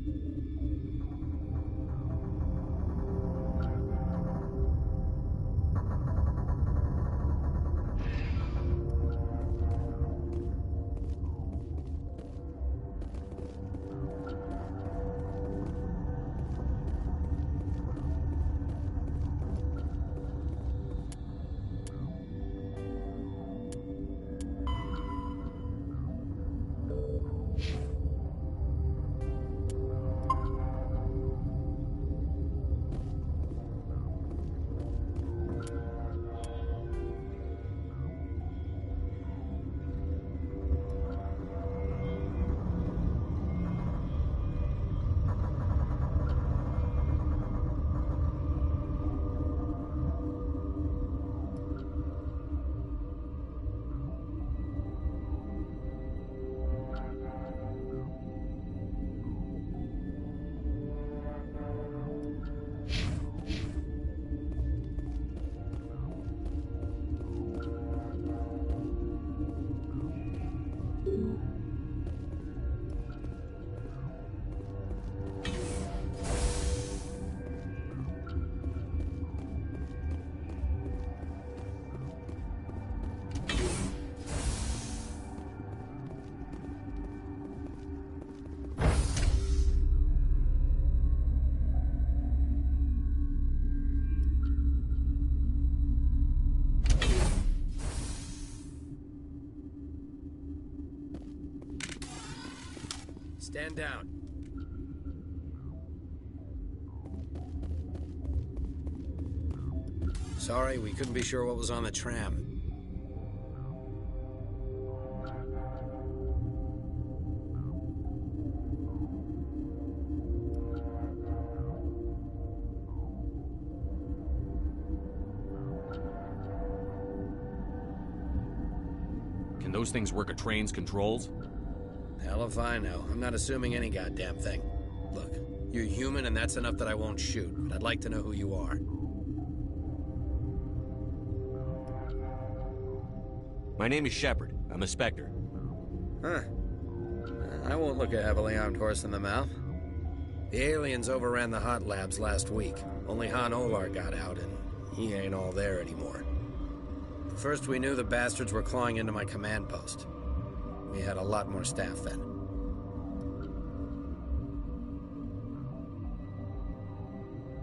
Q: Stand down. Sorry, we couldn't be sure what was on the tram.
B: Can those things work a train's controls?
Q: Hell if I know. I'm not assuming any goddamn thing. Look, you're human and that's enough that I won't shoot, but I'd like to know who you are.
B: My name is Shepard. I'm a Spectre.
Q: Huh. I won't look a heavily armed horse in the mouth. The aliens overran the hot labs last week. Only Han Olar got out, and he ain't all there anymore. First we knew the bastards were clawing into my command post. We had a lot more staff then.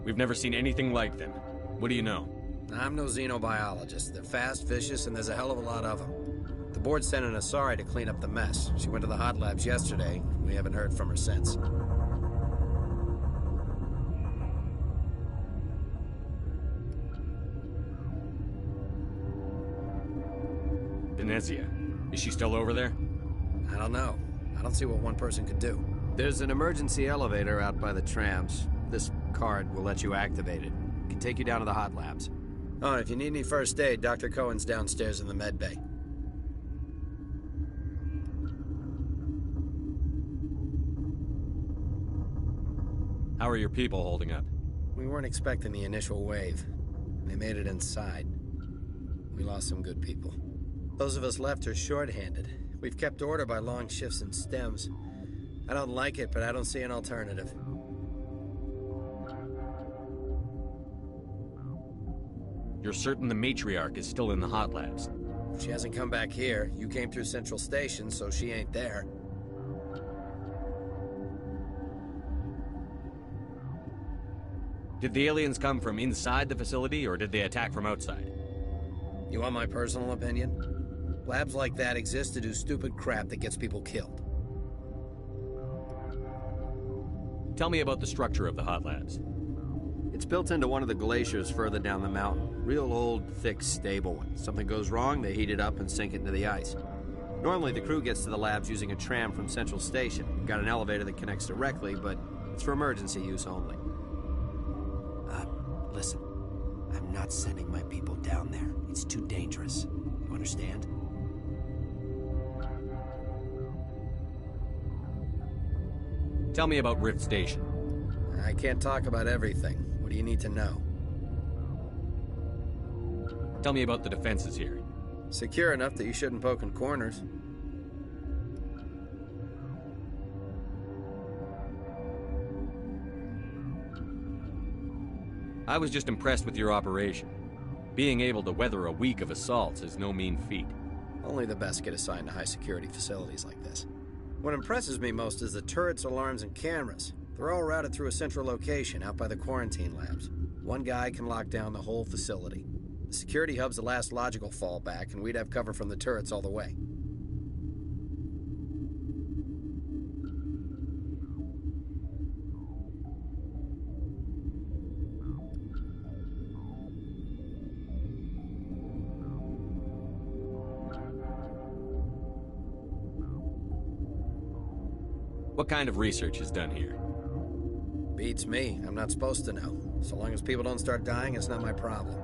B: We've never seen anything like them. What do you know?
Q: I'm no xenobiologist. They're fast, vicious, and there's a hell of a lot of them. The board sent an Asari to clean up the mess. She went to the hot labs yesterday. We haven't heard from her since.
B: Venezia. Is she still over there?
Q: I don't know. I don't see what one person could do.
F: There's an emergency elevator out by the trams. This card will let you activate it. It can take you down to the hot labs.
Q: Oh, and if you need any first aid, Dr. Cohen's downstairs in the med bay.
B: How are your people holding up?
Q: We weren't expecting the initial wave. They made it inside. We lost some good people. Those of us left are short-handed. We've kept order by long shifts and stems. I don't like it, but I don't see an alternative.
B: You're certain the matriarch is still in the hot labs?
Q: She hasn't come back here. You came through Central Station, so she ain't there.
B: Did the aliens come from inside the facility, or did they attack from outside?
Q: You want my personal opinion? Labs like that exist to do stupid crap that gets people killed.
B: Tell me about the structure of the hot labs.
F: It's built into one of the glaciers further down the mountain. Real old, thick, stable one. Something goes wrong, they heat it up and sink it into the ice. Normally, the crew gets to the labs using a tram from Central Station. We've got an elevator that connects directly, but it's for emergency use only.
R: Listen. I'm not sending my people down there. It's too dangerous. You understand?
B: Tell me about Rift Station.
Q: I can't talk about everything. What do you need to know?
B: Tell me about the defenses here.
Q: Secure enough that you shouldn't poke in corners.
B: I was just impressed with your operation. Being able to weather a week of assaults is no mean feat.
Q: Only the best get assigned to high-security facilities like this. What impresses me most is the turrets, alarms, and cameras. They're all routed through a central location out by the quarantine labs. One guy can lock down the whole facility. The security hub's the last logical fallback, and we'd have cover from the turrets all the way.
B: What kind of research is done here?
Q: Beats me. I'm not supposed to know. So long as people don't start dying, it's not my problem.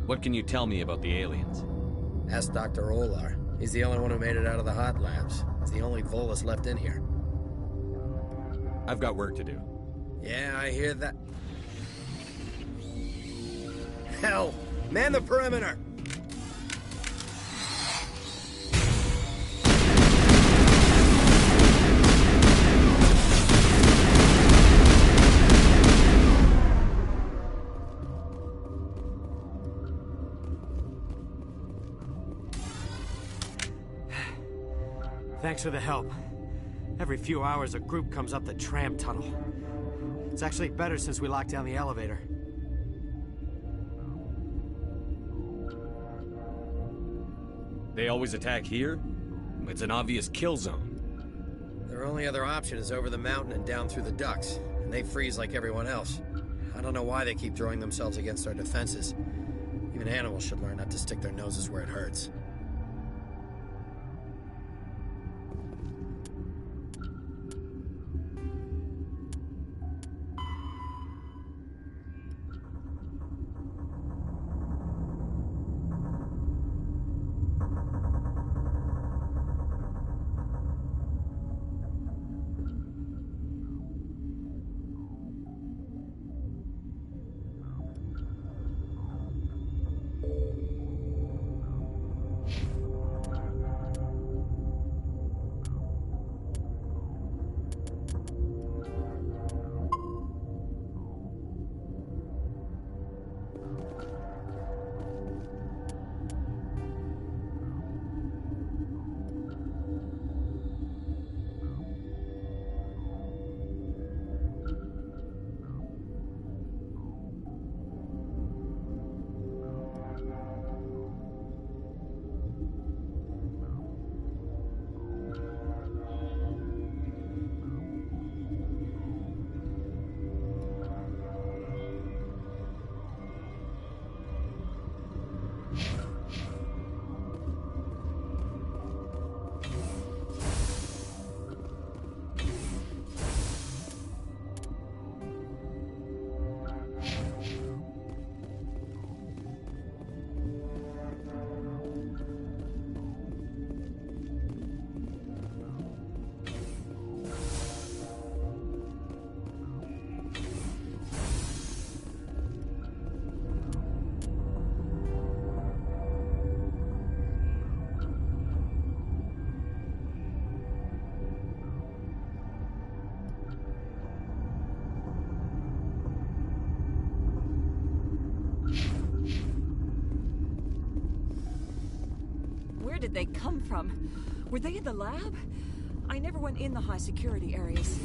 B: What can you tell me about the aliens?
Q: Ask Dr. Olar. He's the only one who made it out of the hot labs. It's the only Volus left in here.
B: I've got work to do.
Q: Yeah, I hear that. Hell! Man the perimeter!
S: Thanks for the help. Every few hours, a group comes up the tram tunnel. It's actually better since we locked down the elevator.
B: They always attack here? It's an obvious kill zone.
Q: Their only other option is over the mountain and down through the ducts, and they freeze like everyone else. I don't know why they keep throwing themselves against our defenses. Even animals should learn not to stick their noses where it hurts.
T: Where did they come from? Were they in the lab? I never went in the high security areas.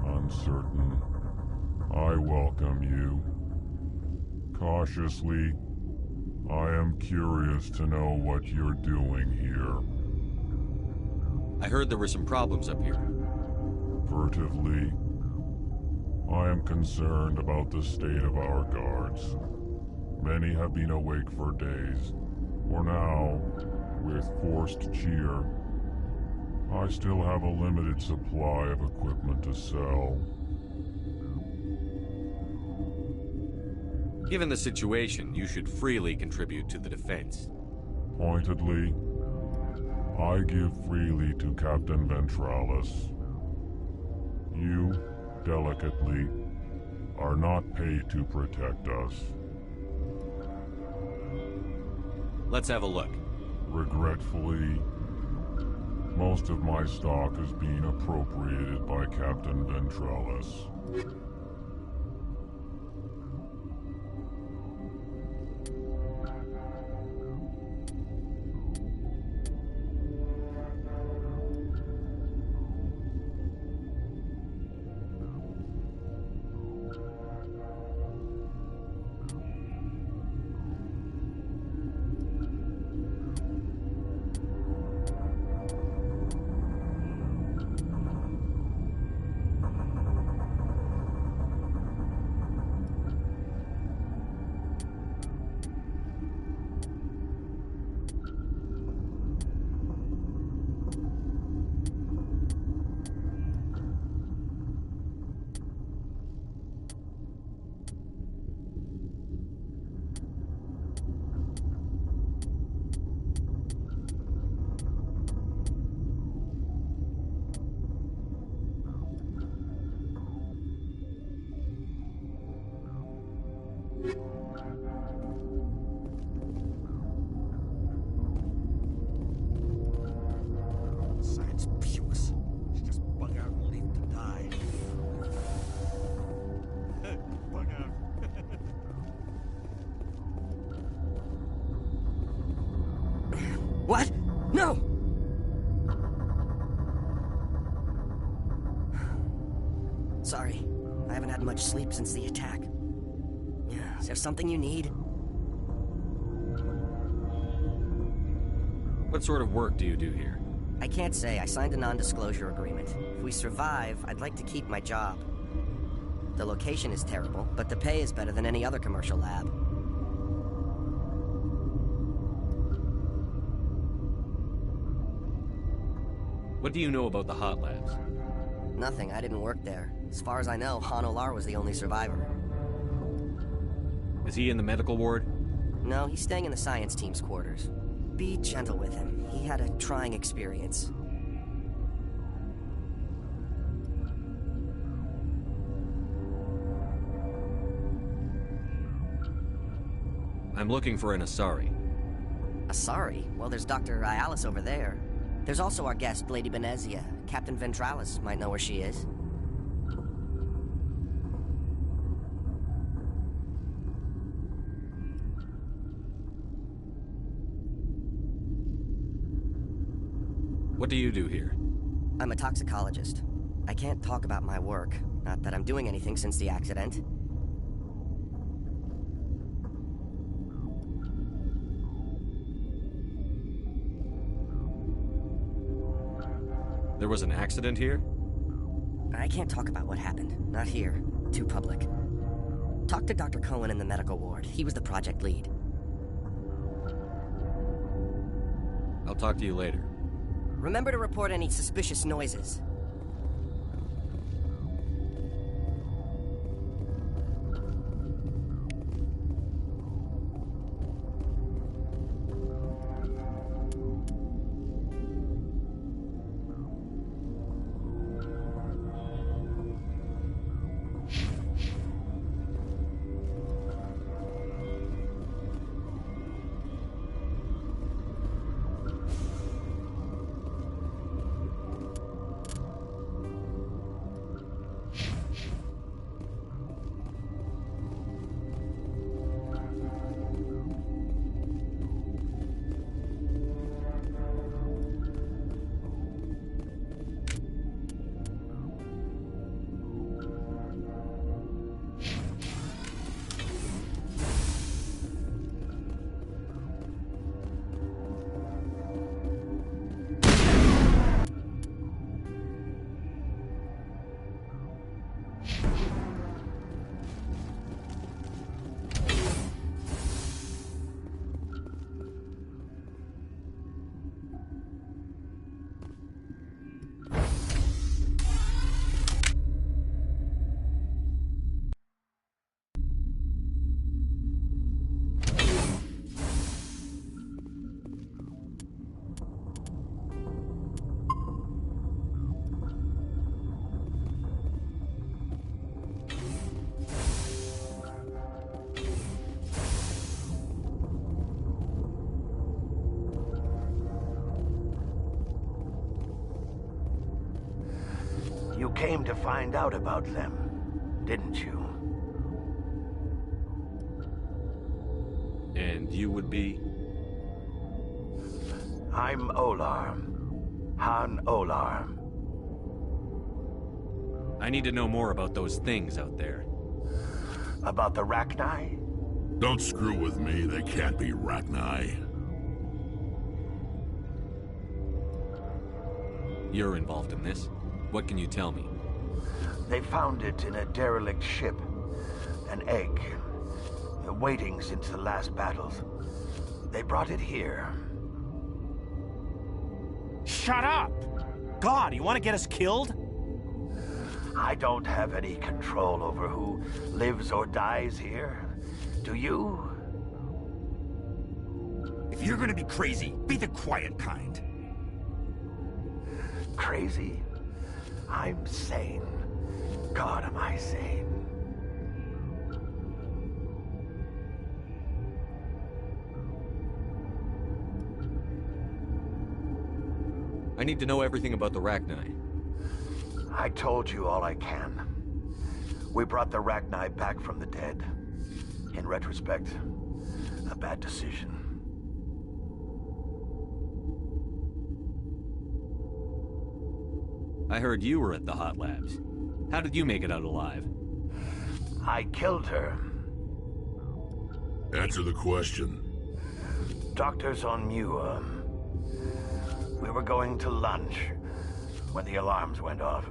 N: Uncertain. I welcome you. Cautiously, I am curious to know what you're doing here.
B: I heard there were some problems up here.
N: Furtively, I am concerned about the state of our guards. Many have been awake for days. For now, with forced cheer, I still have a limited supply of equipment to sell.
B: Given the situation, you should freely contribute to the defense.
N: Pointedly, I give freely to Captain Ventralis. You, delicately, are not paid to protect us.
B: Let's have a look.
N: Regretfully, most of my stock is being appropriated by Captain Ventrellis.
J: Science pukes. Just bug out and leave to die. Bug out.
P: What? No! Sorry. I haven't had much sleep since the attack. Is there something you need?
B: What sort of work do you do here?
P: I can't say. I signed a non-disclosure agreement. If we survive, I'd like to keep my job. The location is terrible, but the pay is better than any other commercial lab.
B: What do you know about the hot labs?
P: Nothing. I didn't work there. As far as I know, Han Olar was the only survivor.
B: Is he in the medical ward?
P: No, he's staying in the science team's quarters. Be gentle with him. He had a trying experience.
B: I'm looking for an Asari.
P: Asari? Well, there's Dr. Ayalis over there. There's also our guest, Lady Benezia. Captain Ventralis might know where she is.
B: What do you do here?
P: I'm a toxicologist. I can't talk about my work. Not that I'm doing anything since the accident.
B: There was an accident here?
P: I can't talk about what happened. Not here. Too public. Talk to Dr. Cohen in the medical ward. He was the project lead.
B: I'll talk to you later.
P: Remember to report any suspicious noises.
U: came to find out about them, didn't you?
B: And you would be?
U: I'm Olar. Han Olar.
B: I need to know more about those things out there.
U: About the Rachni?
G: Don't screw with me, they can't be Rachni.
B: You're involved in this. What can you tell me?
U: They found it in a derelict ship. An egg. Waiting since the last battles. They brought it here.
J: Shut up! God, you want to get us killed?
U: I don't have any control over who lives or dies here. Do you?
J: If you're gonna be crazy, be the quiet kind.
U: Crazy? I'm sane. God, am I sane.
B: I need to know everything about the Rachni.
U: I told you all I can. We brought the Rachni back from the dead. In retrospect, a bad decision.
B: I heard you were at the hot labs. How did you make it out alive?
U: I killed her.
G: Answer the question.
U: Doctors on Muir. We were going to lunch when the alarms went off.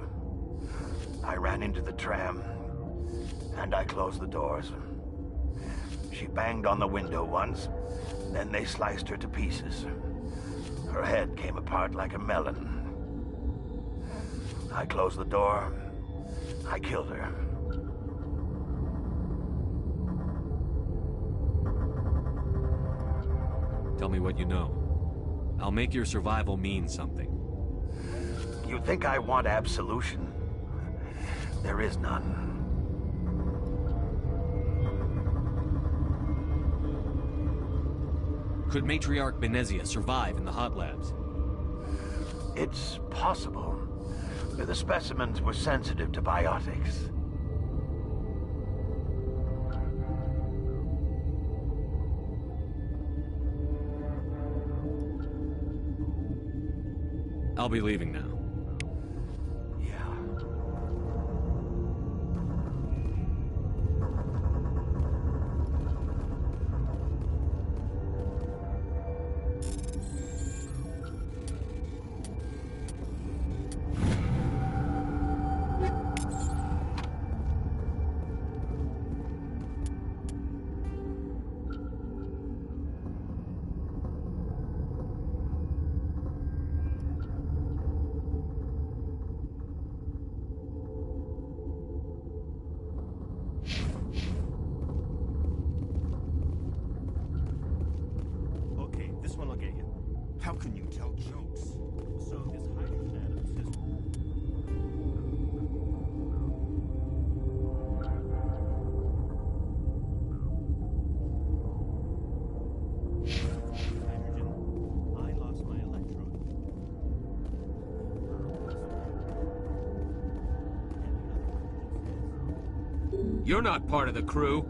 U: I ran into the tram, and I closed the doors. She banged on the window once, then they sliced her to pieces. Her head came apart like a melon. I closed the door. I killed her.
B: Tell me what you know. I'll make your survival mean something.
U: You think I want absolution? There is none.
B: Could Matriarch Benezia survive in the hot labs?
U: It's possible. The specimens were sensitive to biotics.
B: I'll be leaving now.
J: How can you tell jokes? So this hydrogen atom system... Hydrogen, I lost my electron.
F: You're not part of the crew.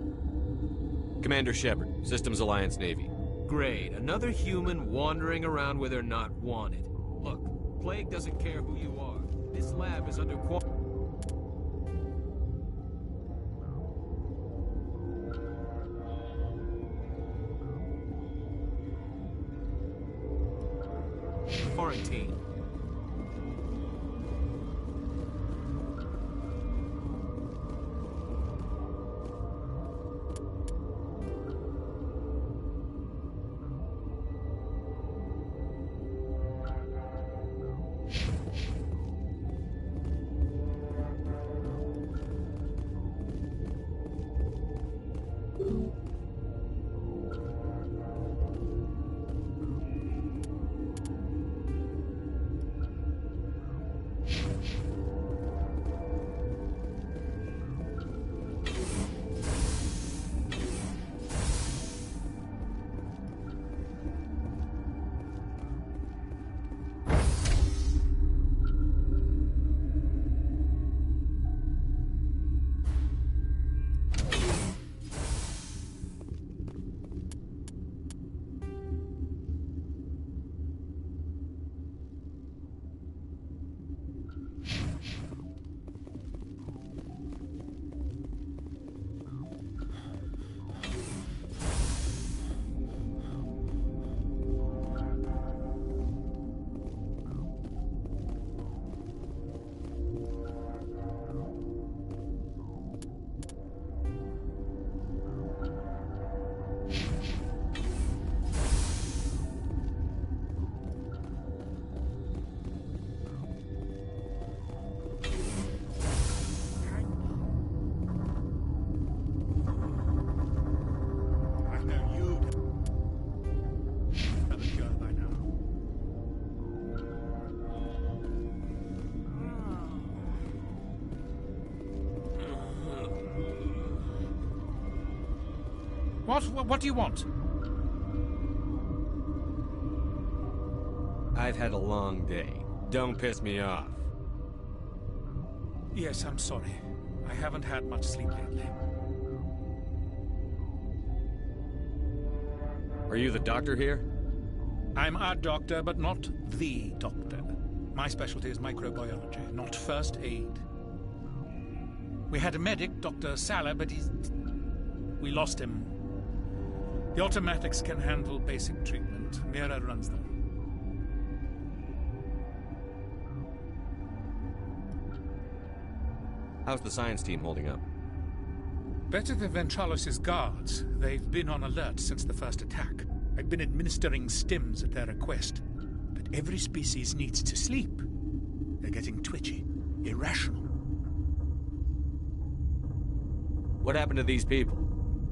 B: Commander Shepard, Systems Alliance Navy.
F: Great. Another human wandering around where they're not wanted. Look, Plague doesn't care who you are. This lab is under quarantine.
C: What do you want?
B: I've had a long day. Don't piss me off.
C: Yes, I'm sorry. I haven't had much sleep lately.
B: Are you the doctor here?
C: I'm a doctor, but not the doctor. My specialty is microbiology, not first aid. We had a medic, Dr. Salah, but we lost him. The automatics can handle basic treatment. Mira runs them.
B: How's the science team holding up?
C: Better than Ventralos' guards. They've been on alert since the first attack. I've been administering stims at their request. But every species needs to sleep. They're getting twitchy, irrational.
B: What happened to these people?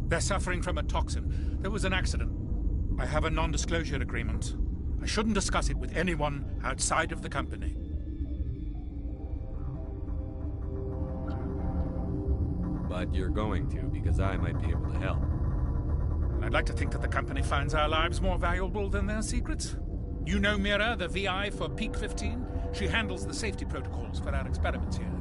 C: They're suffering from a toxin. There was an accident. I have a non-disclosure agreement. I shouldn't discuss it with anyone outside of the company.
B: But you're going to, because I might be able to help.
C: I'd like to think that the company finds our lives more valuable than their secrets. You know Mira, the VI for Peak 15? She handles the safety protocols for our experiments here.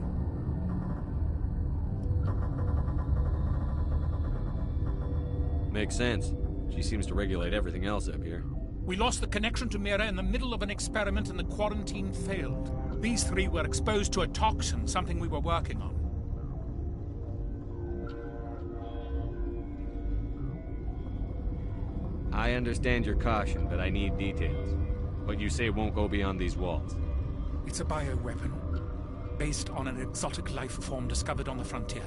B: Makes sense. She seems to regulate everything else up here.
C: We lost the connection to Mira in the middle of an experiment and the quarantine failed. These three were exposed to a toxin, something we were working on.
B: I understand your caution, but I need details. What you say won't go beyond these walls.
C: It's a bioweapon, based on an exotic life form discovered on the frontier.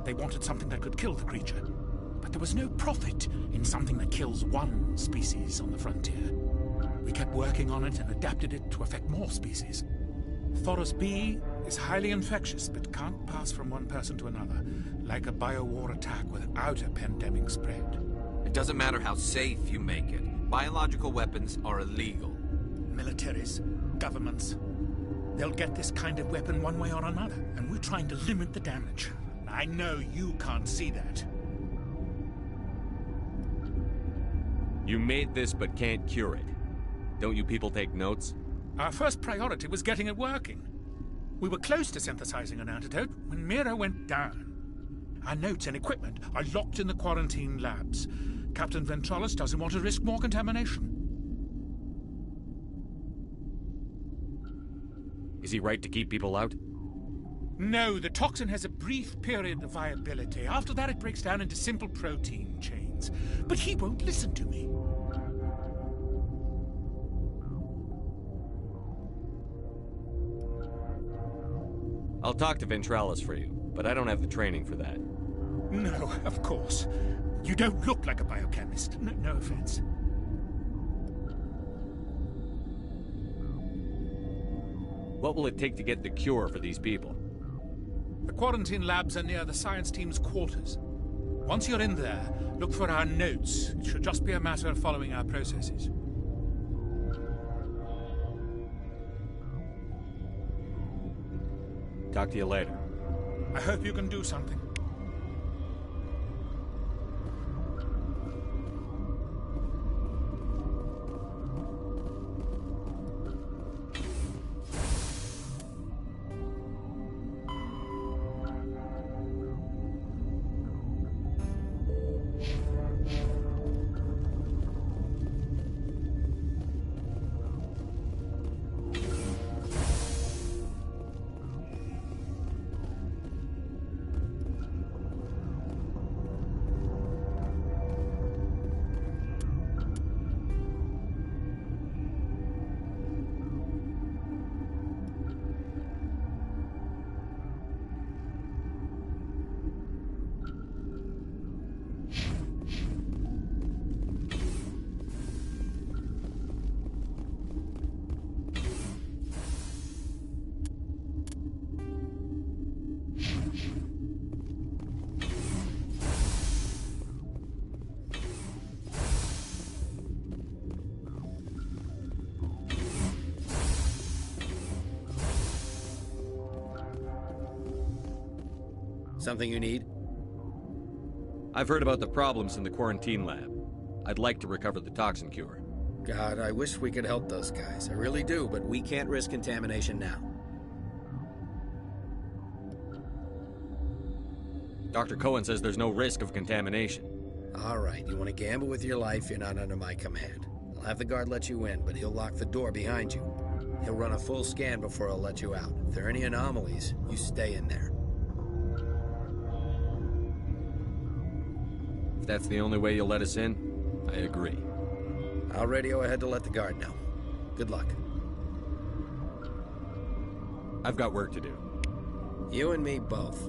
C: They wanted something that could kill the creature. But there was no profit in something that kills one species on the frontier. We kept working on it and adapted it to affect more species. Thoros B is highly infectious, but can't pass from one person to another, like a biowar attack without a pandemic spread.
D: It doesn't matter how safe you make it. Biological weapons are illegal.
C: Militaries, governments, they'll get this kind of weapon one way or another, and we're trying to limit the damage. I know you can't see that.
B: You made this but can't cure it. Don't you people take notes?
C: Our first priority was getting it working. We were close to synthesizing an antidote when Mira went down. Our notes and equipment are locked in the quarantine labs. Captain Ventralos doesn't want to risk more contamination.
B: Is he right to keep people out?
C: No, the toxin has a brief period of viability. After that, it breaks down into simple protein chains. But he won't listen to me.
B: I'll talk to Ventralos for you, but I don't have the training for that.
C: No, of course. You don't look like a biochemist. No offense.
B: What will it take to get the cure for these people?
C: The quarantine labs are near the science team's quarters. Once you're in there, look for our notes. It should just be a matter of following our processes.
B: Talk to you later.
C: I hope you can do something.
F: Something you need?
B: I've heard about the problems in the quarantine lab. I'd like to recover the toxin cure.
Q: God, I wish we could help those guys. I really do, but we can't risk contamination now.
B: Dr. Cohen says there's no risk of contamination.
Q: All right, you want to gamble with your life, you're not under my command. I'll have the guard let you in, but he'll lock the door behind you. He'll run a full scan before he'll let you out. If there are any anomalies, you stay in there.
B: If that's the only way you'll let us in, I agree.
Q: I'll radio ahead to let the guard know. Good luck.
B: I've got work to do.
Q: You and me both.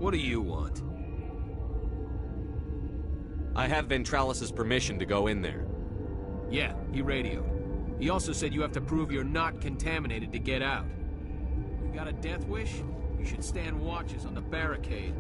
B: What do you want? I have Ventralis's permission to go in there.
K: Yeah, he radioed. He also said you have to prove you're not contaminated to get out. You got a death wish? You should stand watches on the barricade.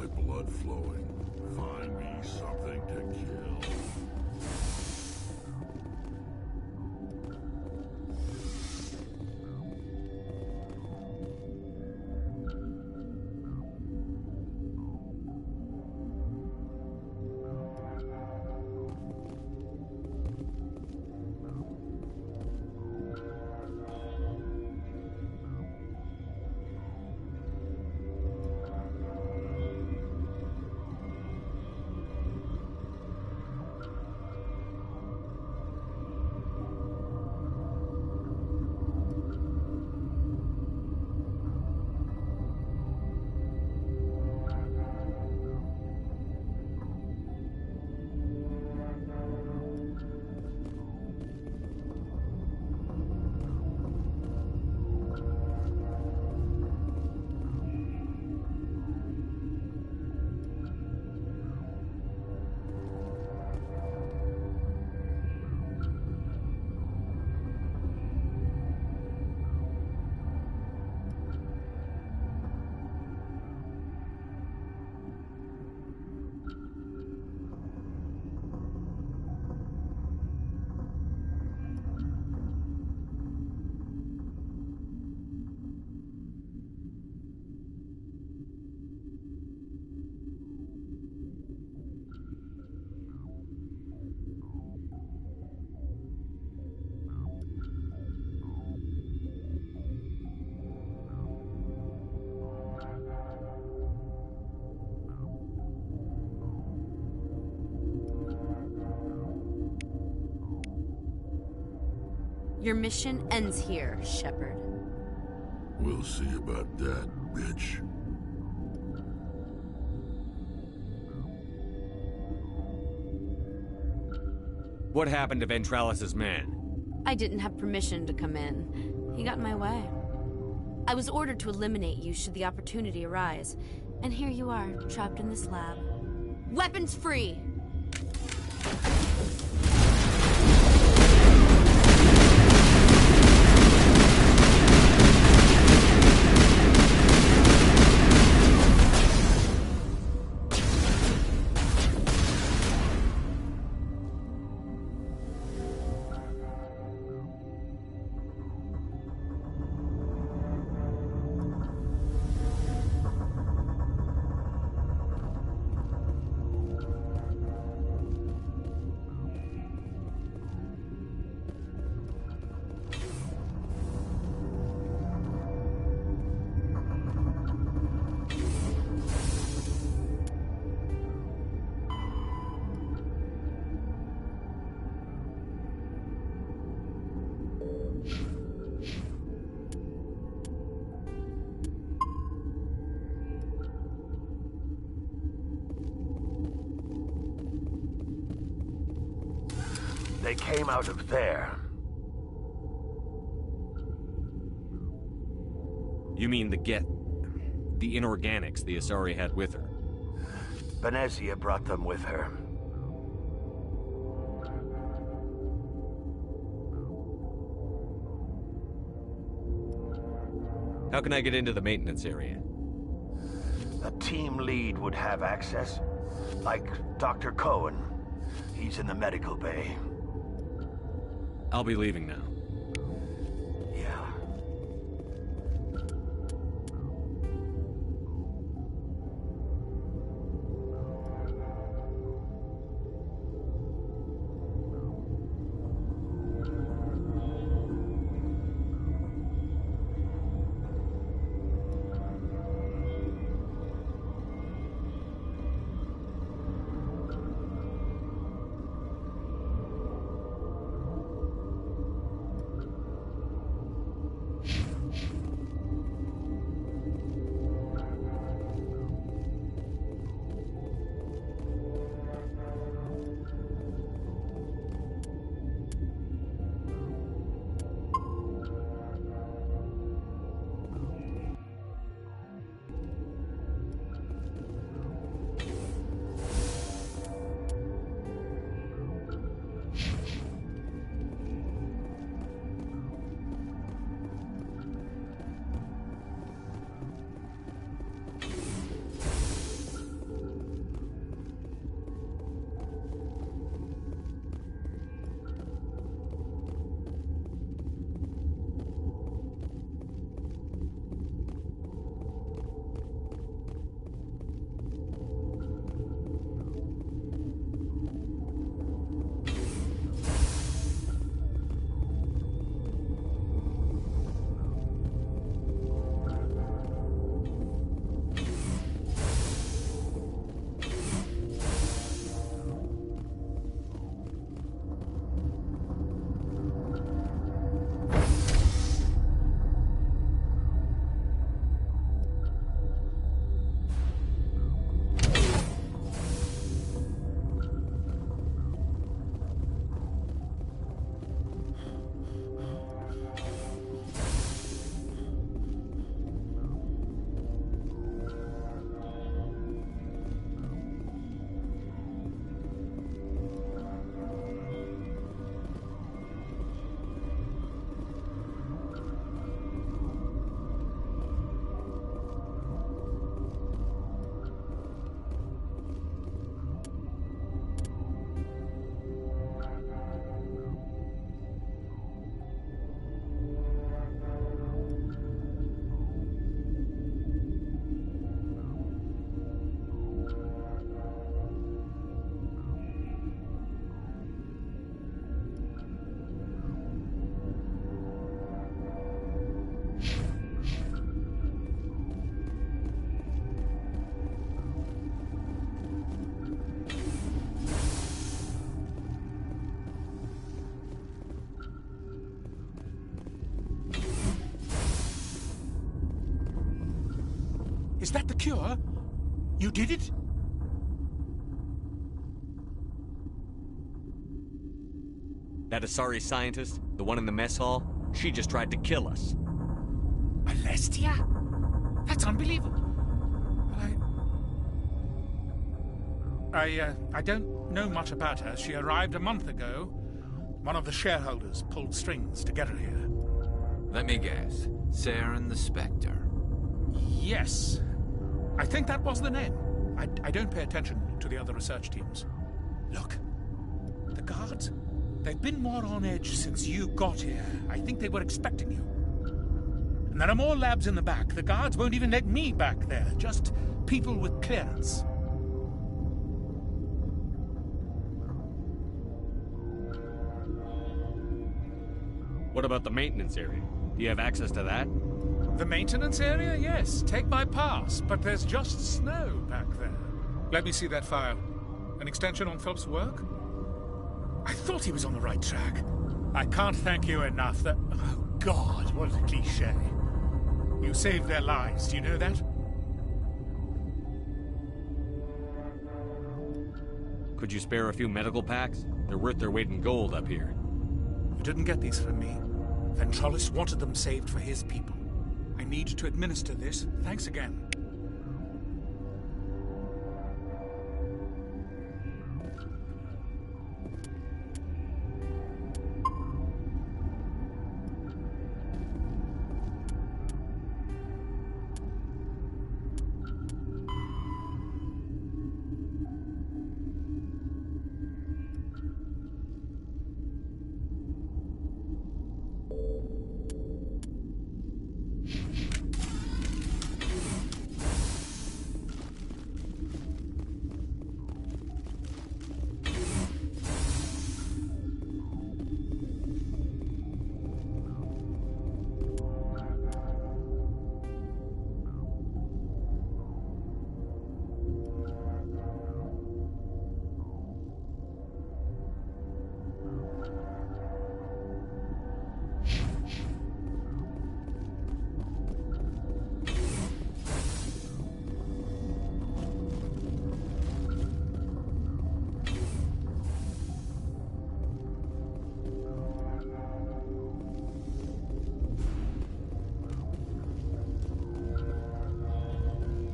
G: my blood flowing. Find me something to kill.
H: Your mission ends here, Shepard.
G: We'll see about that, bitch.
B: What happened to Ventralis's man?
H: I didn't have permission to come in. He got in my way. I was ordered to eliminate you should the opportunity arise. And here you are, trapped in this lab. Weapons free!
U: They came out of there.
B: You mean the inorganics the Asari had with her?
U: Benezia brought them with her.
B: How can I get into the maintenance area?
U: A team lead would have access, like Dr. Cohen. He's in the medical bay.
B: I'll be leaving now.
U: Yeah.
C: Is that the cure? You did it?
B: That Asari scientist, the one in the mess hall, she just tried to kill us.
C: Alestia? That's unbelievable. I don't know much about her. She arrived a month ago. One of the shareholders pulled strings to get her here.
D: Let me guess. Saren the Spectre.
C: Yes. I think that was the name. I don't pay attention to the other research teams. Look, the guards, they've been more on edge since you got here. I think they were expecting you. And there are more labs in the back. The guards won't even let me back there. Just people with clearance.
B: What about the maintenance area? Do you have access to that?
C: The maintenance area? Yes. Take my pass. But there's just snow back there. Let me see that file. An extension on Philip's work? I thought he was on the right track. I can't thank you enough that... Oh, God, what a cliché. You saved their lives, do you know that?
B: Could you spare a few medical packs? They're worth their weight in gold up here.
C: You didn't get these from me. Ventrolis wanted them saved for his people. I need to administer this. Thanks again.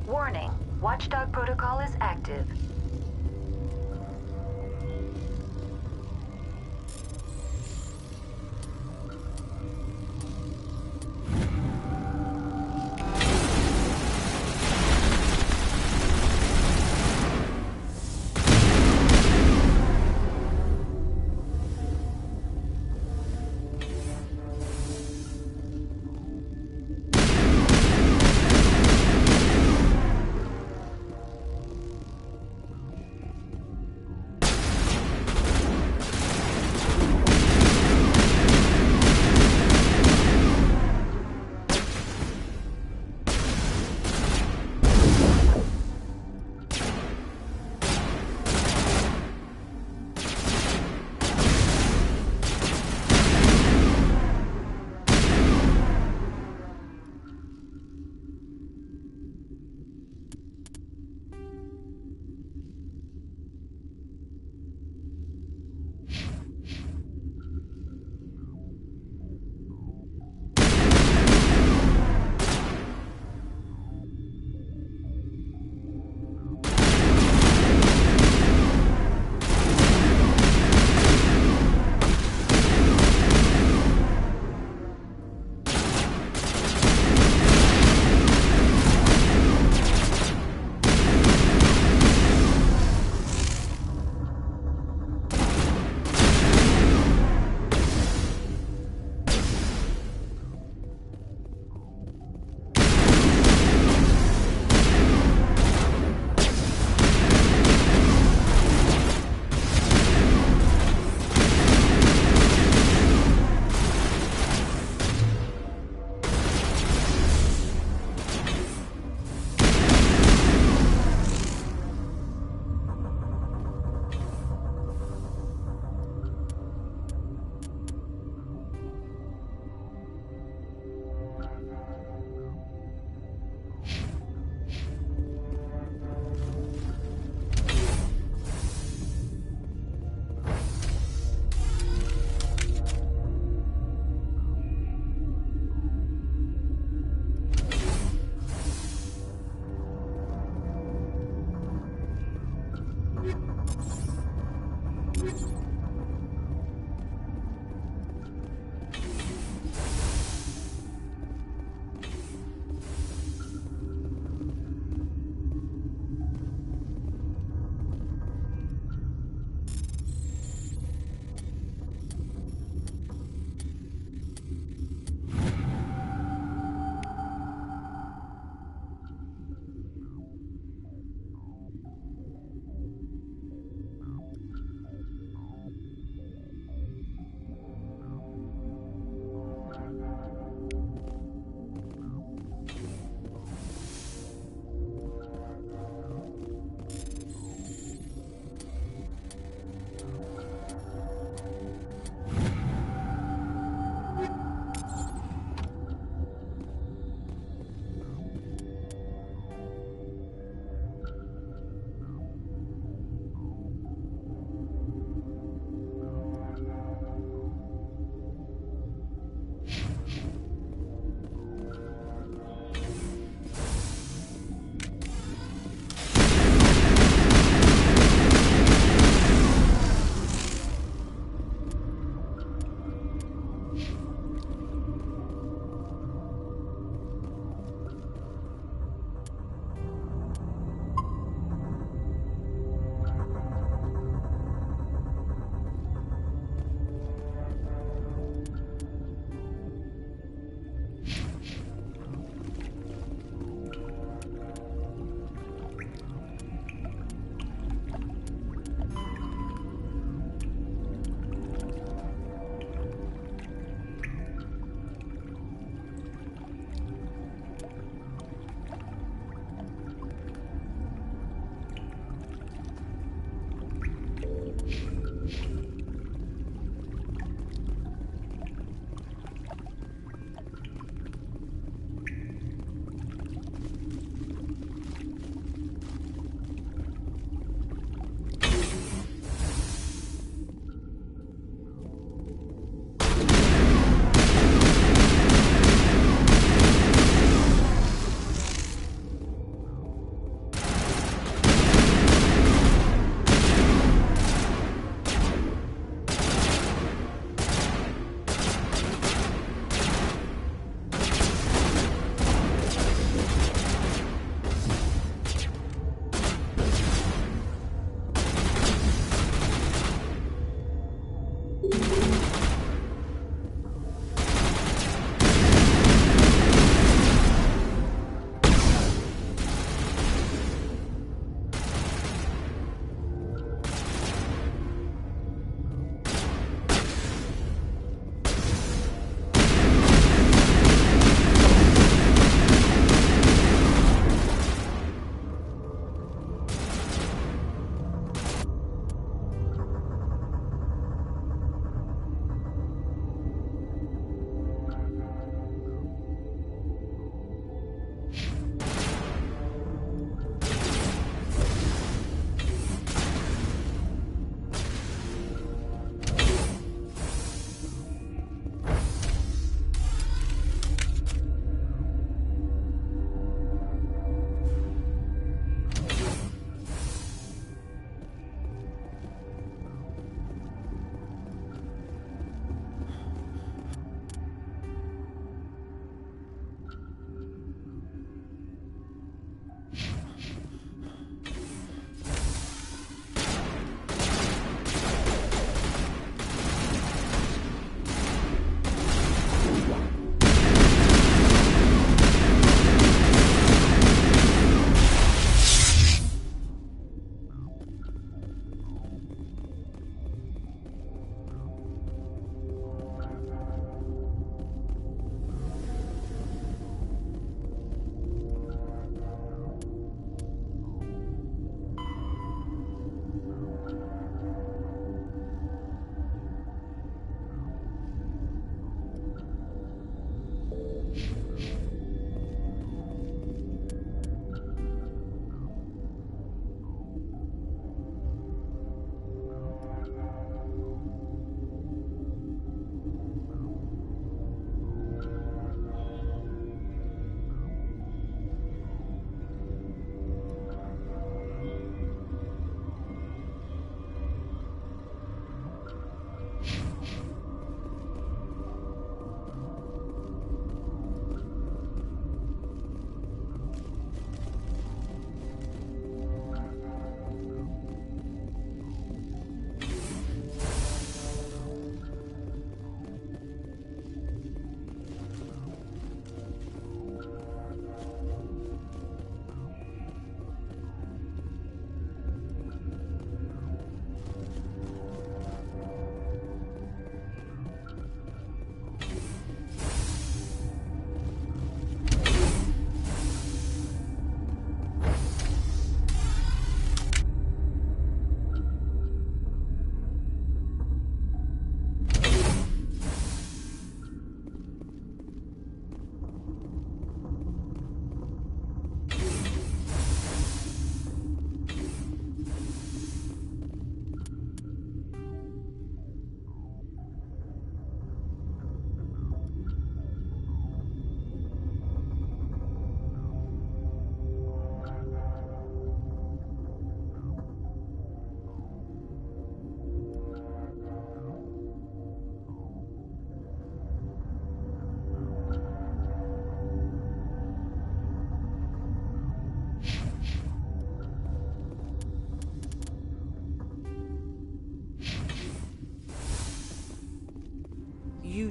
O: Warning, Watchdog protocol is active.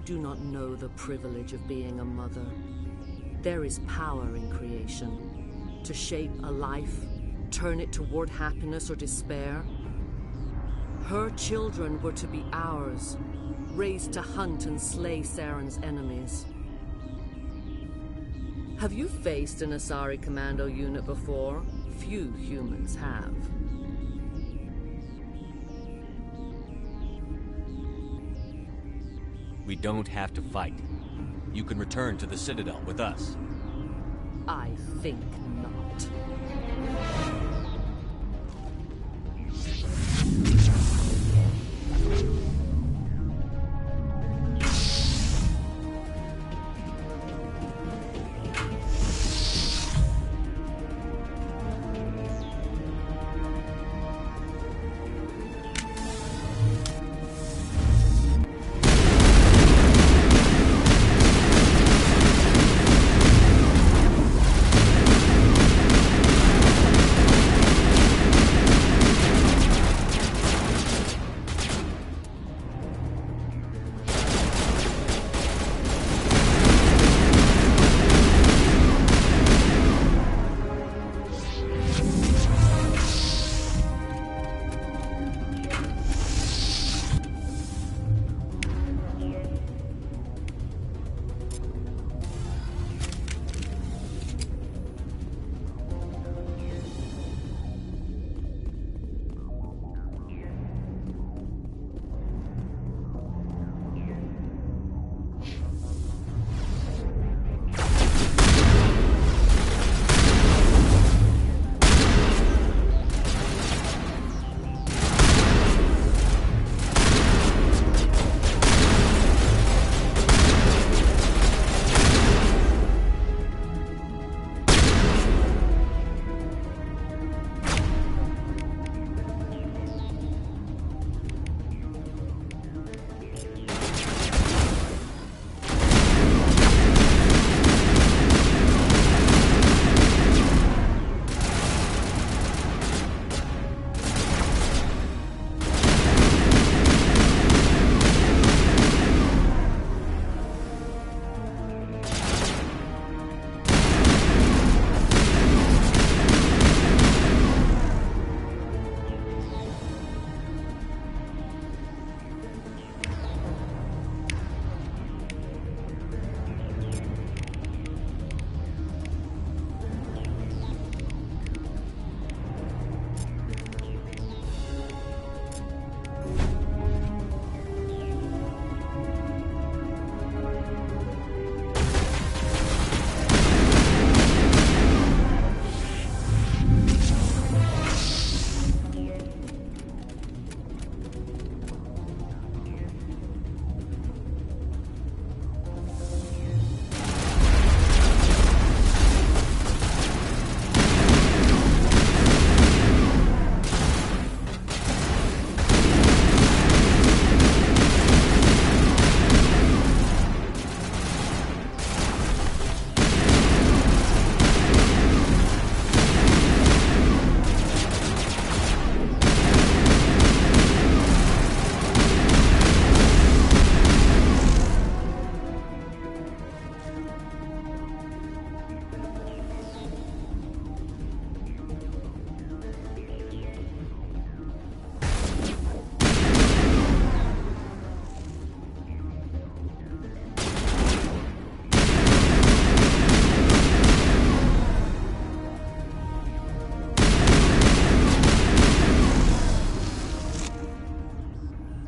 L: do not know the privilege of being a mother. There is power in creation. To shape a life, turn it toward happiness or despair. Her children were to be ours, raised to hunt and slay Saren's enemies. Have you faced an Asari commando unit before? Few humans have.
B: We don't have to fight. You can return to the Citadel with us.
L: I think not.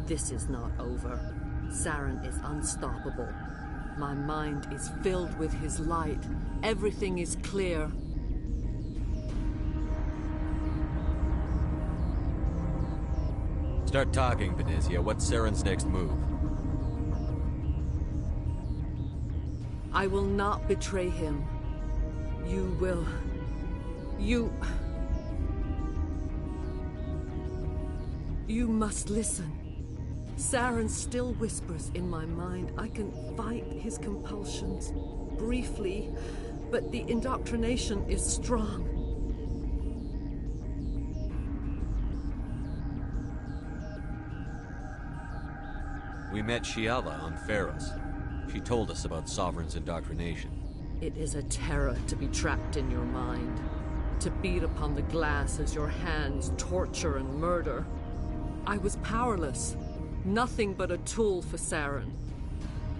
L: This is not over. Saren is unstoppable. My mind is filled with his light. Everything is clear.
B: Start talking, Venezia. What's Saren's next move?
L: I will not betray him. You will. You must listen. Saren still whispers in my mind. I can fight his compulsions, briefly, but the indoctrination is strong.
B: We met Shiala on Pharos. She told us about Sovereign's indoctrination.
L: It is a terror to be trapped in your mind, to beat upon the glass as your hands torture and murder. I was powerless, nothing but a tool for Saren.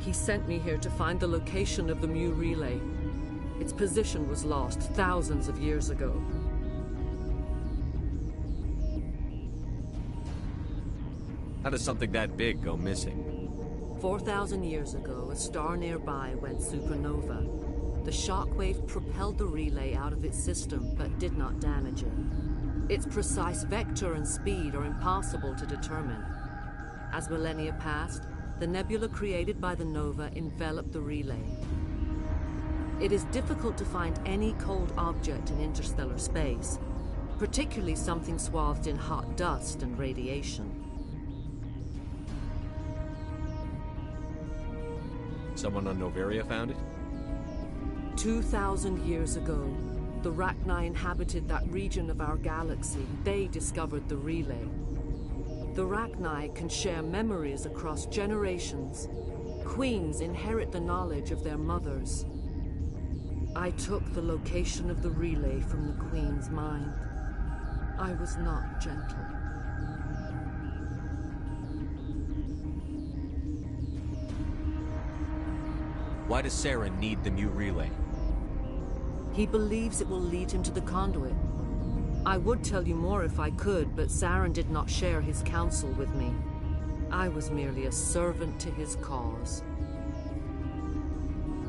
L: He sent me here to find the location of the Mu relay. Its position was lost thousands of years ago.
B: How does something that big go missing?
L: 4,000 years ago, a star nearby went supernova. The shockwave propelled the relay out of its system, but did not damage it. Its precise vector and speed are impossible to determine. As millennia passed, the nebula created by the nova enveloped the relay. It is difficult to find any cold object in interstellar space, particularly something swathed in hot dust and radiation.
B: Someone on Noveria found it?
L: 2,000 years ago, the Rachni inhabited that region of our galaxy. They discovered the relay. The Rachni can share memories across generations. Queens inherit the knowledge of their mothers. I took the location of the relay from the Queen's mind. I was not gentle.
B: Why does Saren need the Mu relay?
L: He believes it will lead him to the conduit. I would tell you more if I could, but Saren did not share his counsel with me. I was merely a servant to his cause.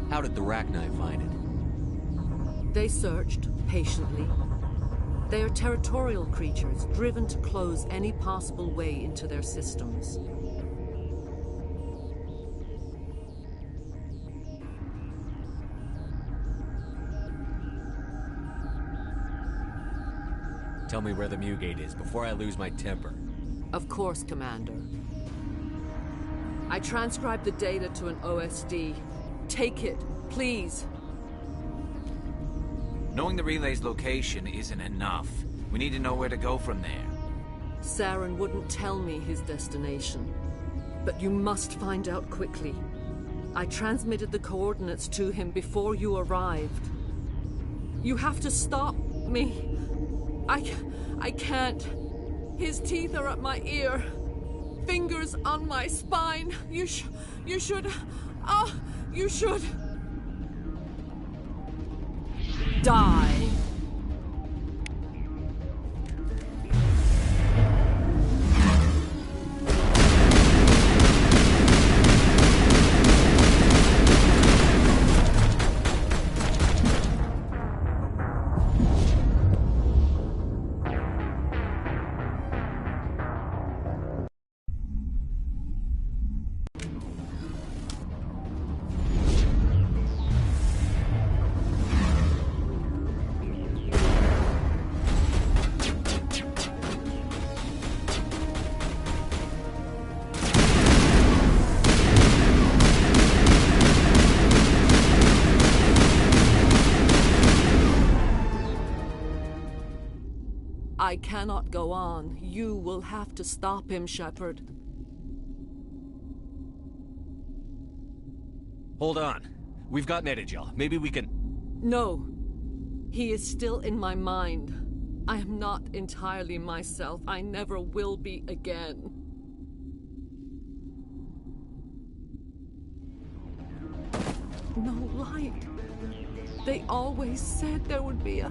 B: How did the Rachni find it?
L: They searched, patiently. They are territorial creatures, driven to close any possible way into their systems.
B: Tell me where the Mu gate is before I lose my temper.
L: Of course, Commander. I transcribed the data to an OSD. Take it, please.
D: Knowing the relay's location isn't enough. We need to know where to go from there.
L: Saren wouldn't tell me his destination. But you must find out quickly. I transmitted the coordinates to him before you arrived. You have to stop me. I can't. His teeth are at my ear. Fingers on my spine. You should. You should. Die. I cannot go on. You will have to stop him, Shepard.
B: Hold on. We've got Metagel. Maybe we can...
L: No. He is still in my mind. I am not entirely myself. I never will be again. No light. They always said there would be a...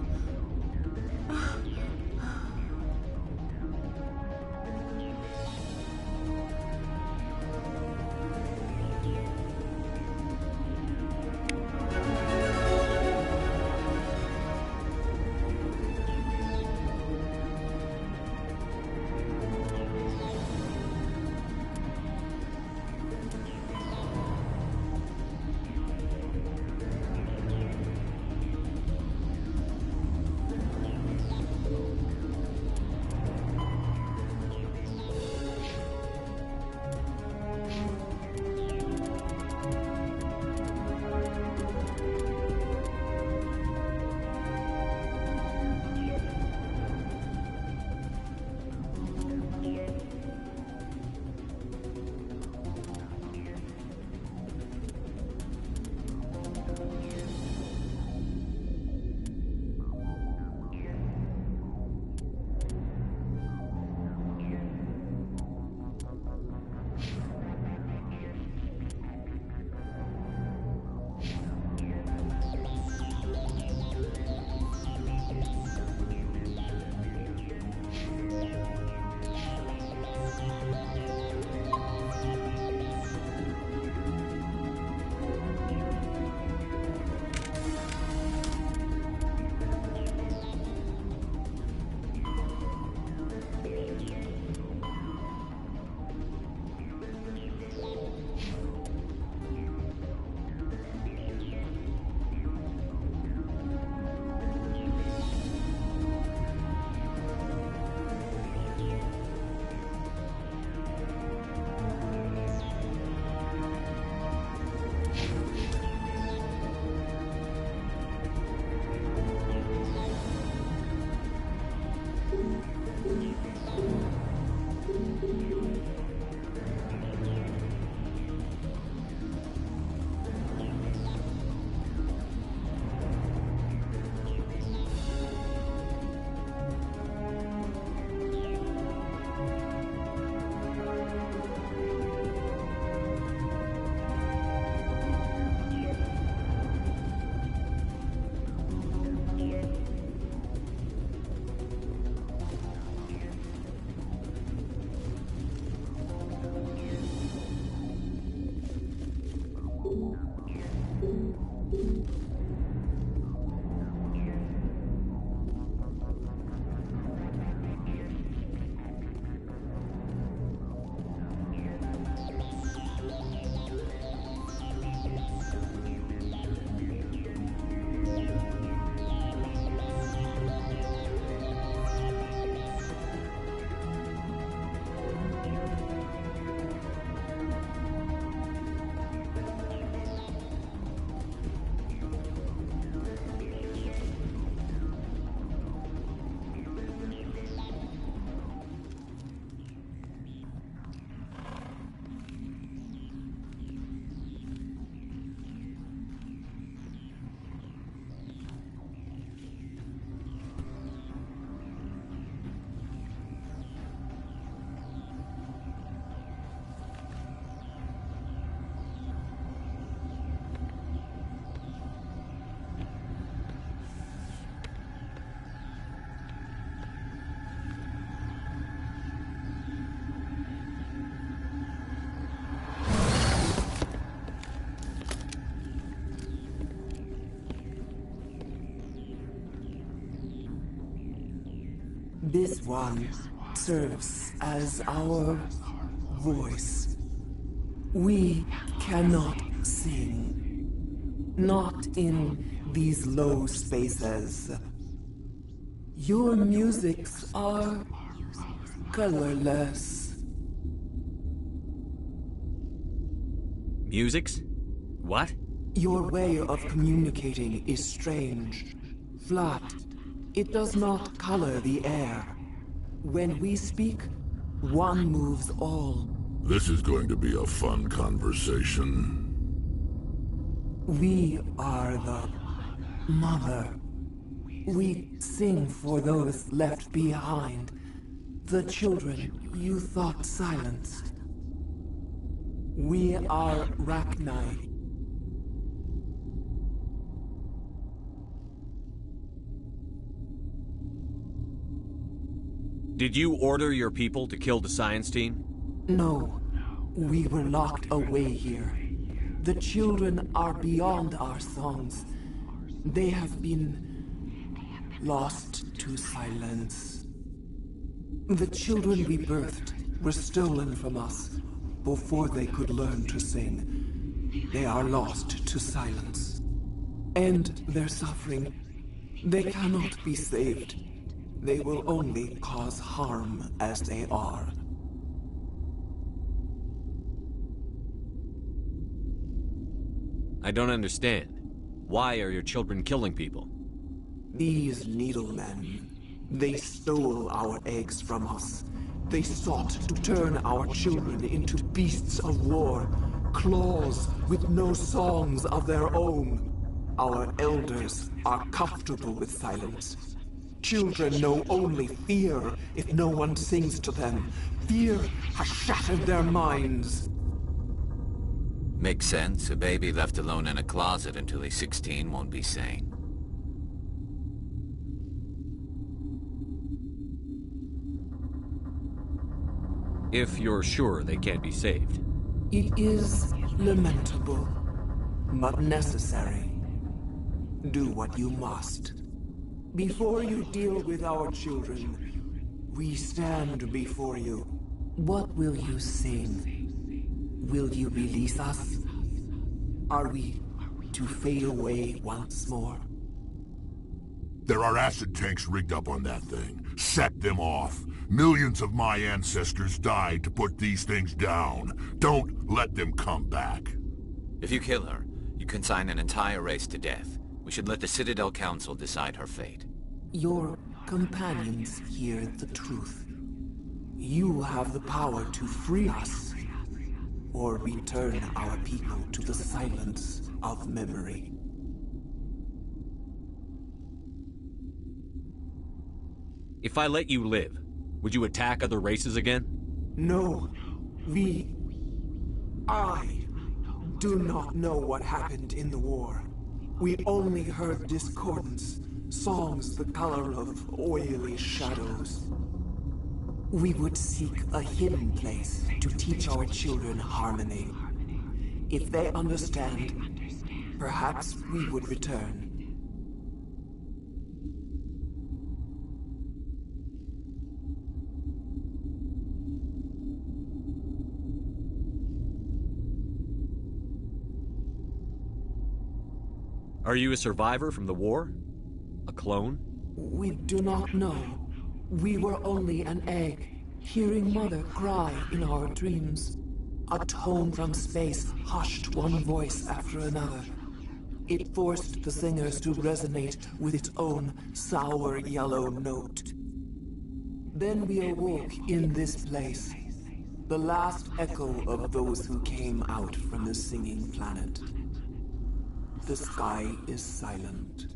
A: This one serves as our voice. We cannot sing. Not in these low spaces. Your musics are colorless.
K: Musics? What?
A: Your way of communicating is strange. Flat. It does not color the air. When we speak, one moves all.
G: This is going to be a fun conversation.
A: We are the mother. We sing for those left behind. The children you thought silenced. We are Rachni.
B: Did you order your people to kill the science team?
A: No. We were locked away here. The children are beyond our songs. They have been lost to silence. The children we birthed were stolen from us before they could learn to sing. They are lost to silence. And their suffering, they cannot be saved. They will only cause harm as they are.
B: I don't understand. Why are your children killing people?
A: These needlemen, they stole our eggs from us. They sought to turn our children into beasts of war, claws with no songs of their own. Our elders are comfortable with silence. Children know only fear if no one sings to them. Fear has shattered their minds.
D: Makes sense. A baby left alone in a closet until he's 16 won't be sane.
B: If you're sure they can't be saved.
A: It is lamentable, but necessary. Do what you must. Before you deal with our children, we stand before you. What will you sing? Will you release us? Are we to fade away once more?
G: There are acid tanks rigged up on that thing. Set them off. Millions of my ancestors died to put these things down. Don't let them come back.
D: If you kill her, you consign an entire race to death. We should let the Citadel Council decide her fate.
A: Your companions hear the truth. You have the power to free us, or return our people to the silence of memory.
B: If I let you live, would you attack other races again?
A: No. I do not know what happened in the war. We only heard discordance, songs the color of oily shadows. We would seek a hidden place to teach our children harmony. If they understand, perhaps we would return.
B: Are you a survivor from the war? A clone?
A: We do not know. We were only an egg, hearing Mother cry in our dreams. A tone from space hushed one voice after another. It forced the singers to resonate with its own sour yellow note. Then we awoke in this place, the last echo of those who came out from the singing planet. The sky is silent.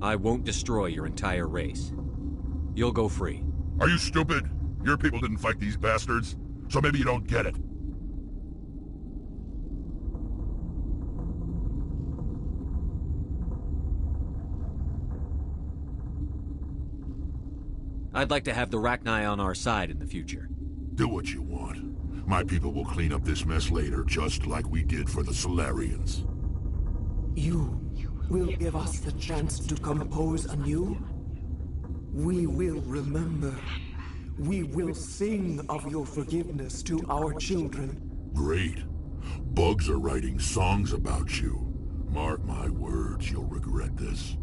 B: I won't destroy your entire race. You'll go free.
G: Are you stupid? Your people didn't fight these bastards, so maybe you don't get it.
B: I'd like to have the Rachni on our side in the future.
G: Do what you want. My people will clean up this mess later, just like we did for the Solarians.
A: You will give us the chance to compose anew? We will remember. We will sing of your forgiveness to our children.
G: Great. Bugs are writing songs about you. Mark my words, you'll regret this.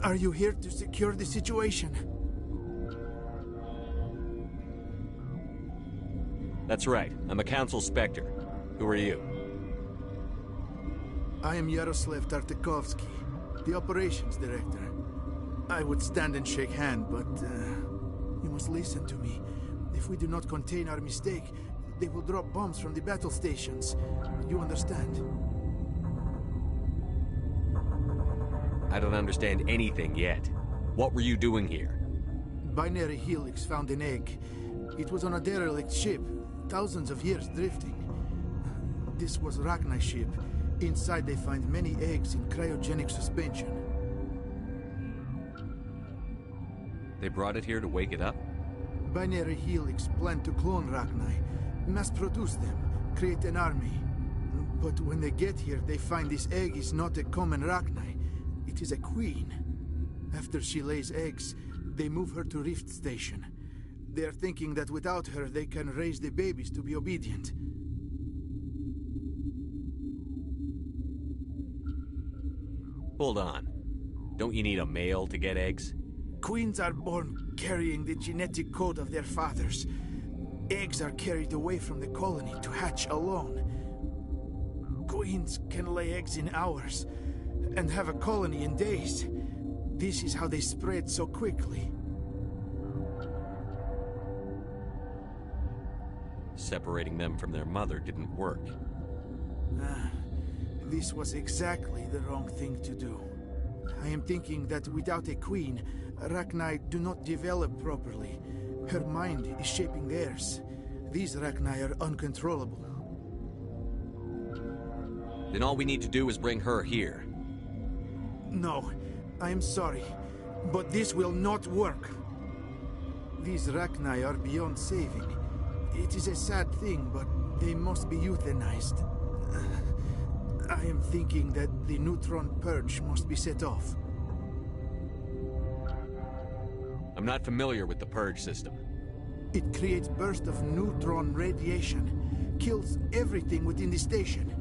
E: Are you here to secure the situation?
B: That's right. I'm a Council Spectre. Who are you?
E: I am Yaroslav Tartakovsky, the Operations Director. I would stand and shake hand, but you must listen to me. If we do not contain our mistake, they will drop bombs from the battle stations. You understand?
B: I don't understand anything yet. What were you doing here?
E: Binary Helix found an egg. It was on a derelict ship, thousands of years drifting. This was Rachni's ship. Inside they find many eggs in cryogenic suspension.
B: They brought it here to wake it up?
E: Binary Helix planned to clone Rachni, mass-produce them, create an army. But when they get here, they find this egg is not a common Rachni. It is a queen. After she lays eggs, they move her to Rift Station. They are thinking that without her, they can raise the babies to be obedient.
B: Hold on. Don't you need a male to get eggs?
E: Queens are born carrying the genetic code of their fathers. Eggs are carried away from the colony to hatch alone. Queens can lay eggs in hours and have a colony in days. This is how they spread so quickly.
B: Separating them from their mother didn't work.
E: This was exactly the wrong thing to do. I am thinking that without a queen, Rachni do not develop properly. Her mind is shaping theirs. These Rachni are uncontrollable.
B: Then all we need to do is bring her here.
E: No, I am sorry, but this will not work. These Rachni are beyond saving. It is a sad thing, but they must be euthanized. I am thinking that the neutron purge must be set off.
B: I'm not familiar with the purge system.
E: It creates bursts of neutron radiation, kills everything within the station.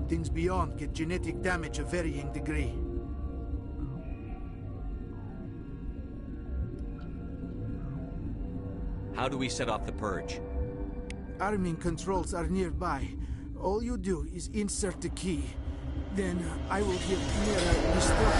E: Things beyond get genetic damage of varying degree.
B: How do we set off the purge?
E: Arming controls are nearby. All you do is insert the key. Then I will give Mira restore.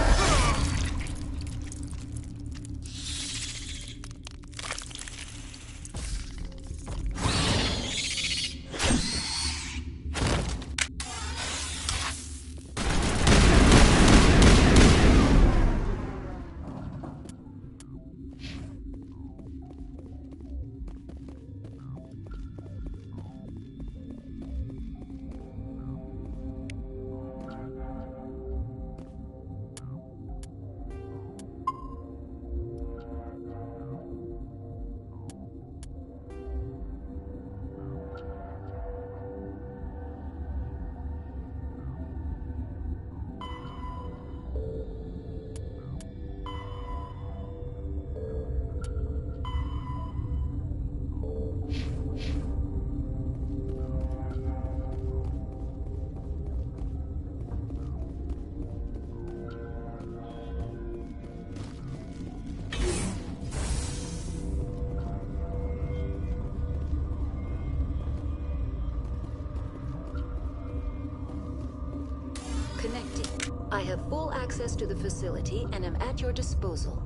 M: Connecting. I have full access to the facility and am at your disposal.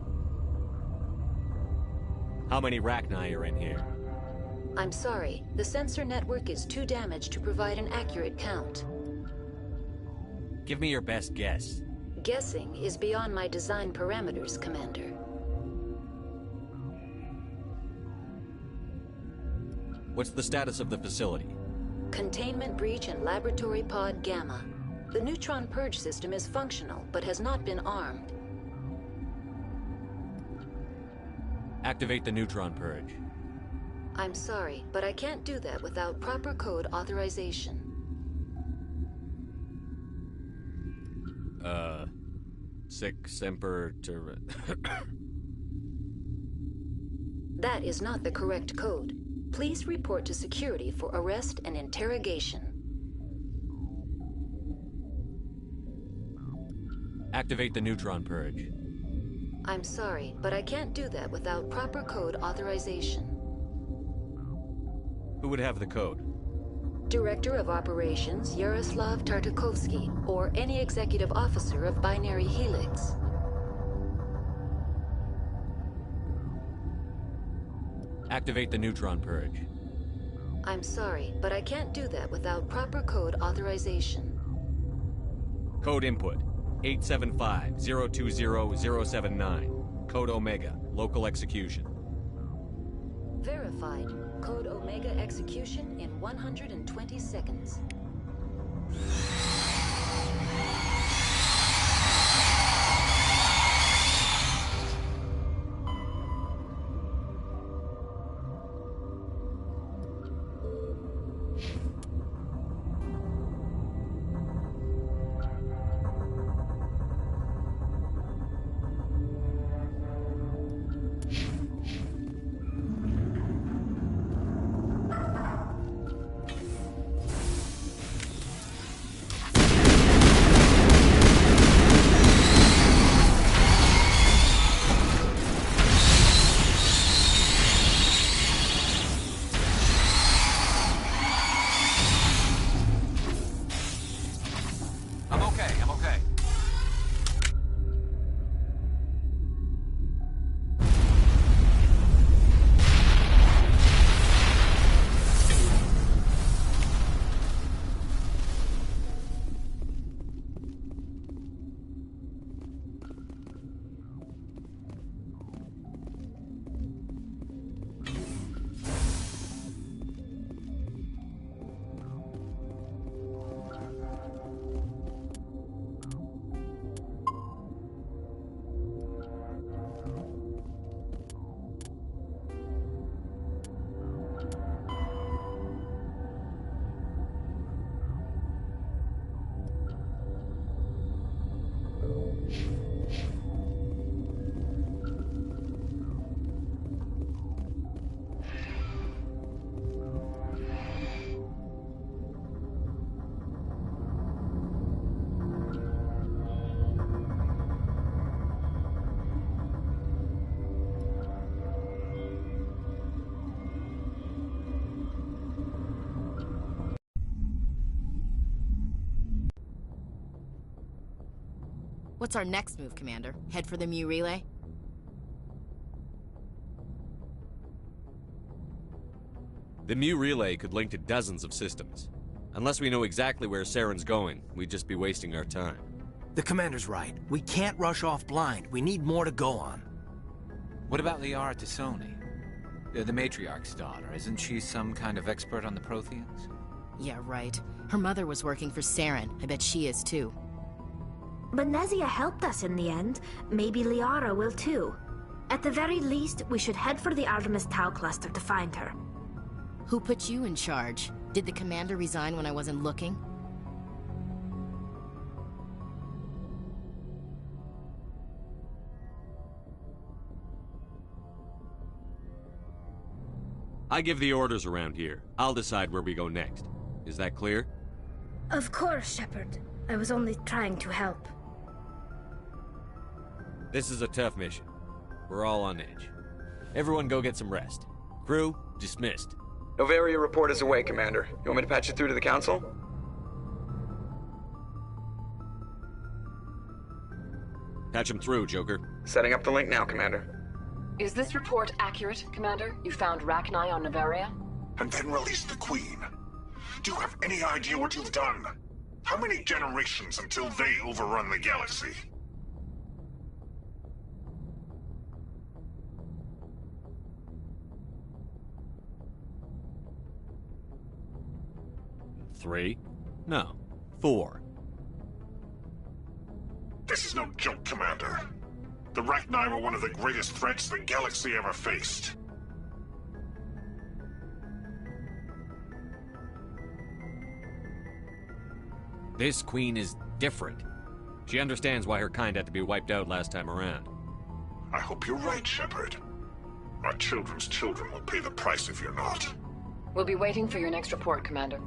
B: How many Rachni are in here?
M: I'm sorry, the sensor network is too damaged to provide an accurate count.
B: Give me your best guess.
M: Guessing is beyond my design parameters, Commander.
B: What's the status of the facility?
M: Containment breach in Laboratory Pod Gamma. The neutron purge system is functional, but has not been armed.
B: Activate the neutron purge.
M: I'm sorry, but I can't do that without proper code authorization.
B: Sic semper ter...
M: That is not the correct code. Please report to security for arrest and interrogation.
B: Activate the neutron purge.
M: I'm sorry, but I can't do that without proper code authorization.
B: Who would have the code?
M: Director of Operations Yaroslav Tartakovsky, or any executive officer of Binary Helix.
B: Activate the neutron purge.
M: I'm sorry, but I can't do that without proper code authorization.
B: Code input 875-020-079. Code Omega. Local execution.
M: Verified. Code Omega execution in 120 seconds.
I: What's our next move, Commander? Head for the Mu relay?
B: The Mu relay could link to dozens of systems. Unless we know exactly where Saren's going, we'd just be wasting our time.
R: The Commander's right. We can't rush off blind. We need more to go on.
D: What about Liara Tassoni? The Matriarch's daughter. Isn't she some kind of expert on the Protheans?
I: Yeah, right. Her mother was working for Saren. I bet she is too.
V: But Nezia helped us in the end. Maybe Liara will too. At the very least, we should head for the Artemis Tau cluster to find her.
I: Who put you in charge? Did the Commander resign when I wasn't looking?
B: I give the orders around here. I'll decide where we go next. Is that clear?
V: Of course, Shepard. I was only trying to help.
B: This is a tough mission. We're all on edge. Everyone go get some rest. Crew, dismissed.
W: Novaria report is away, Commander. You want me to patch it through to the Council?
B: Patch him through, Joker.
W: Setting up the link now, Commander.
X: Is this report accurate, Commander? You found Rachni on Novaria?
G: And then released the Queen. Do you have any idea what you've done? How many generations until they overrun the galaxy?
B: Three? No. 4.
G: This is no joke, Commander. The Rachni were one of the greatest threats the galaxy ever faced.
B: This Queen is different. She understands why her kind had to be wiped out last time around.
G: I hope you're right, Shepard. Our children's children will pay the price if you're not.
X: We'll be waiting for your next report, Commander.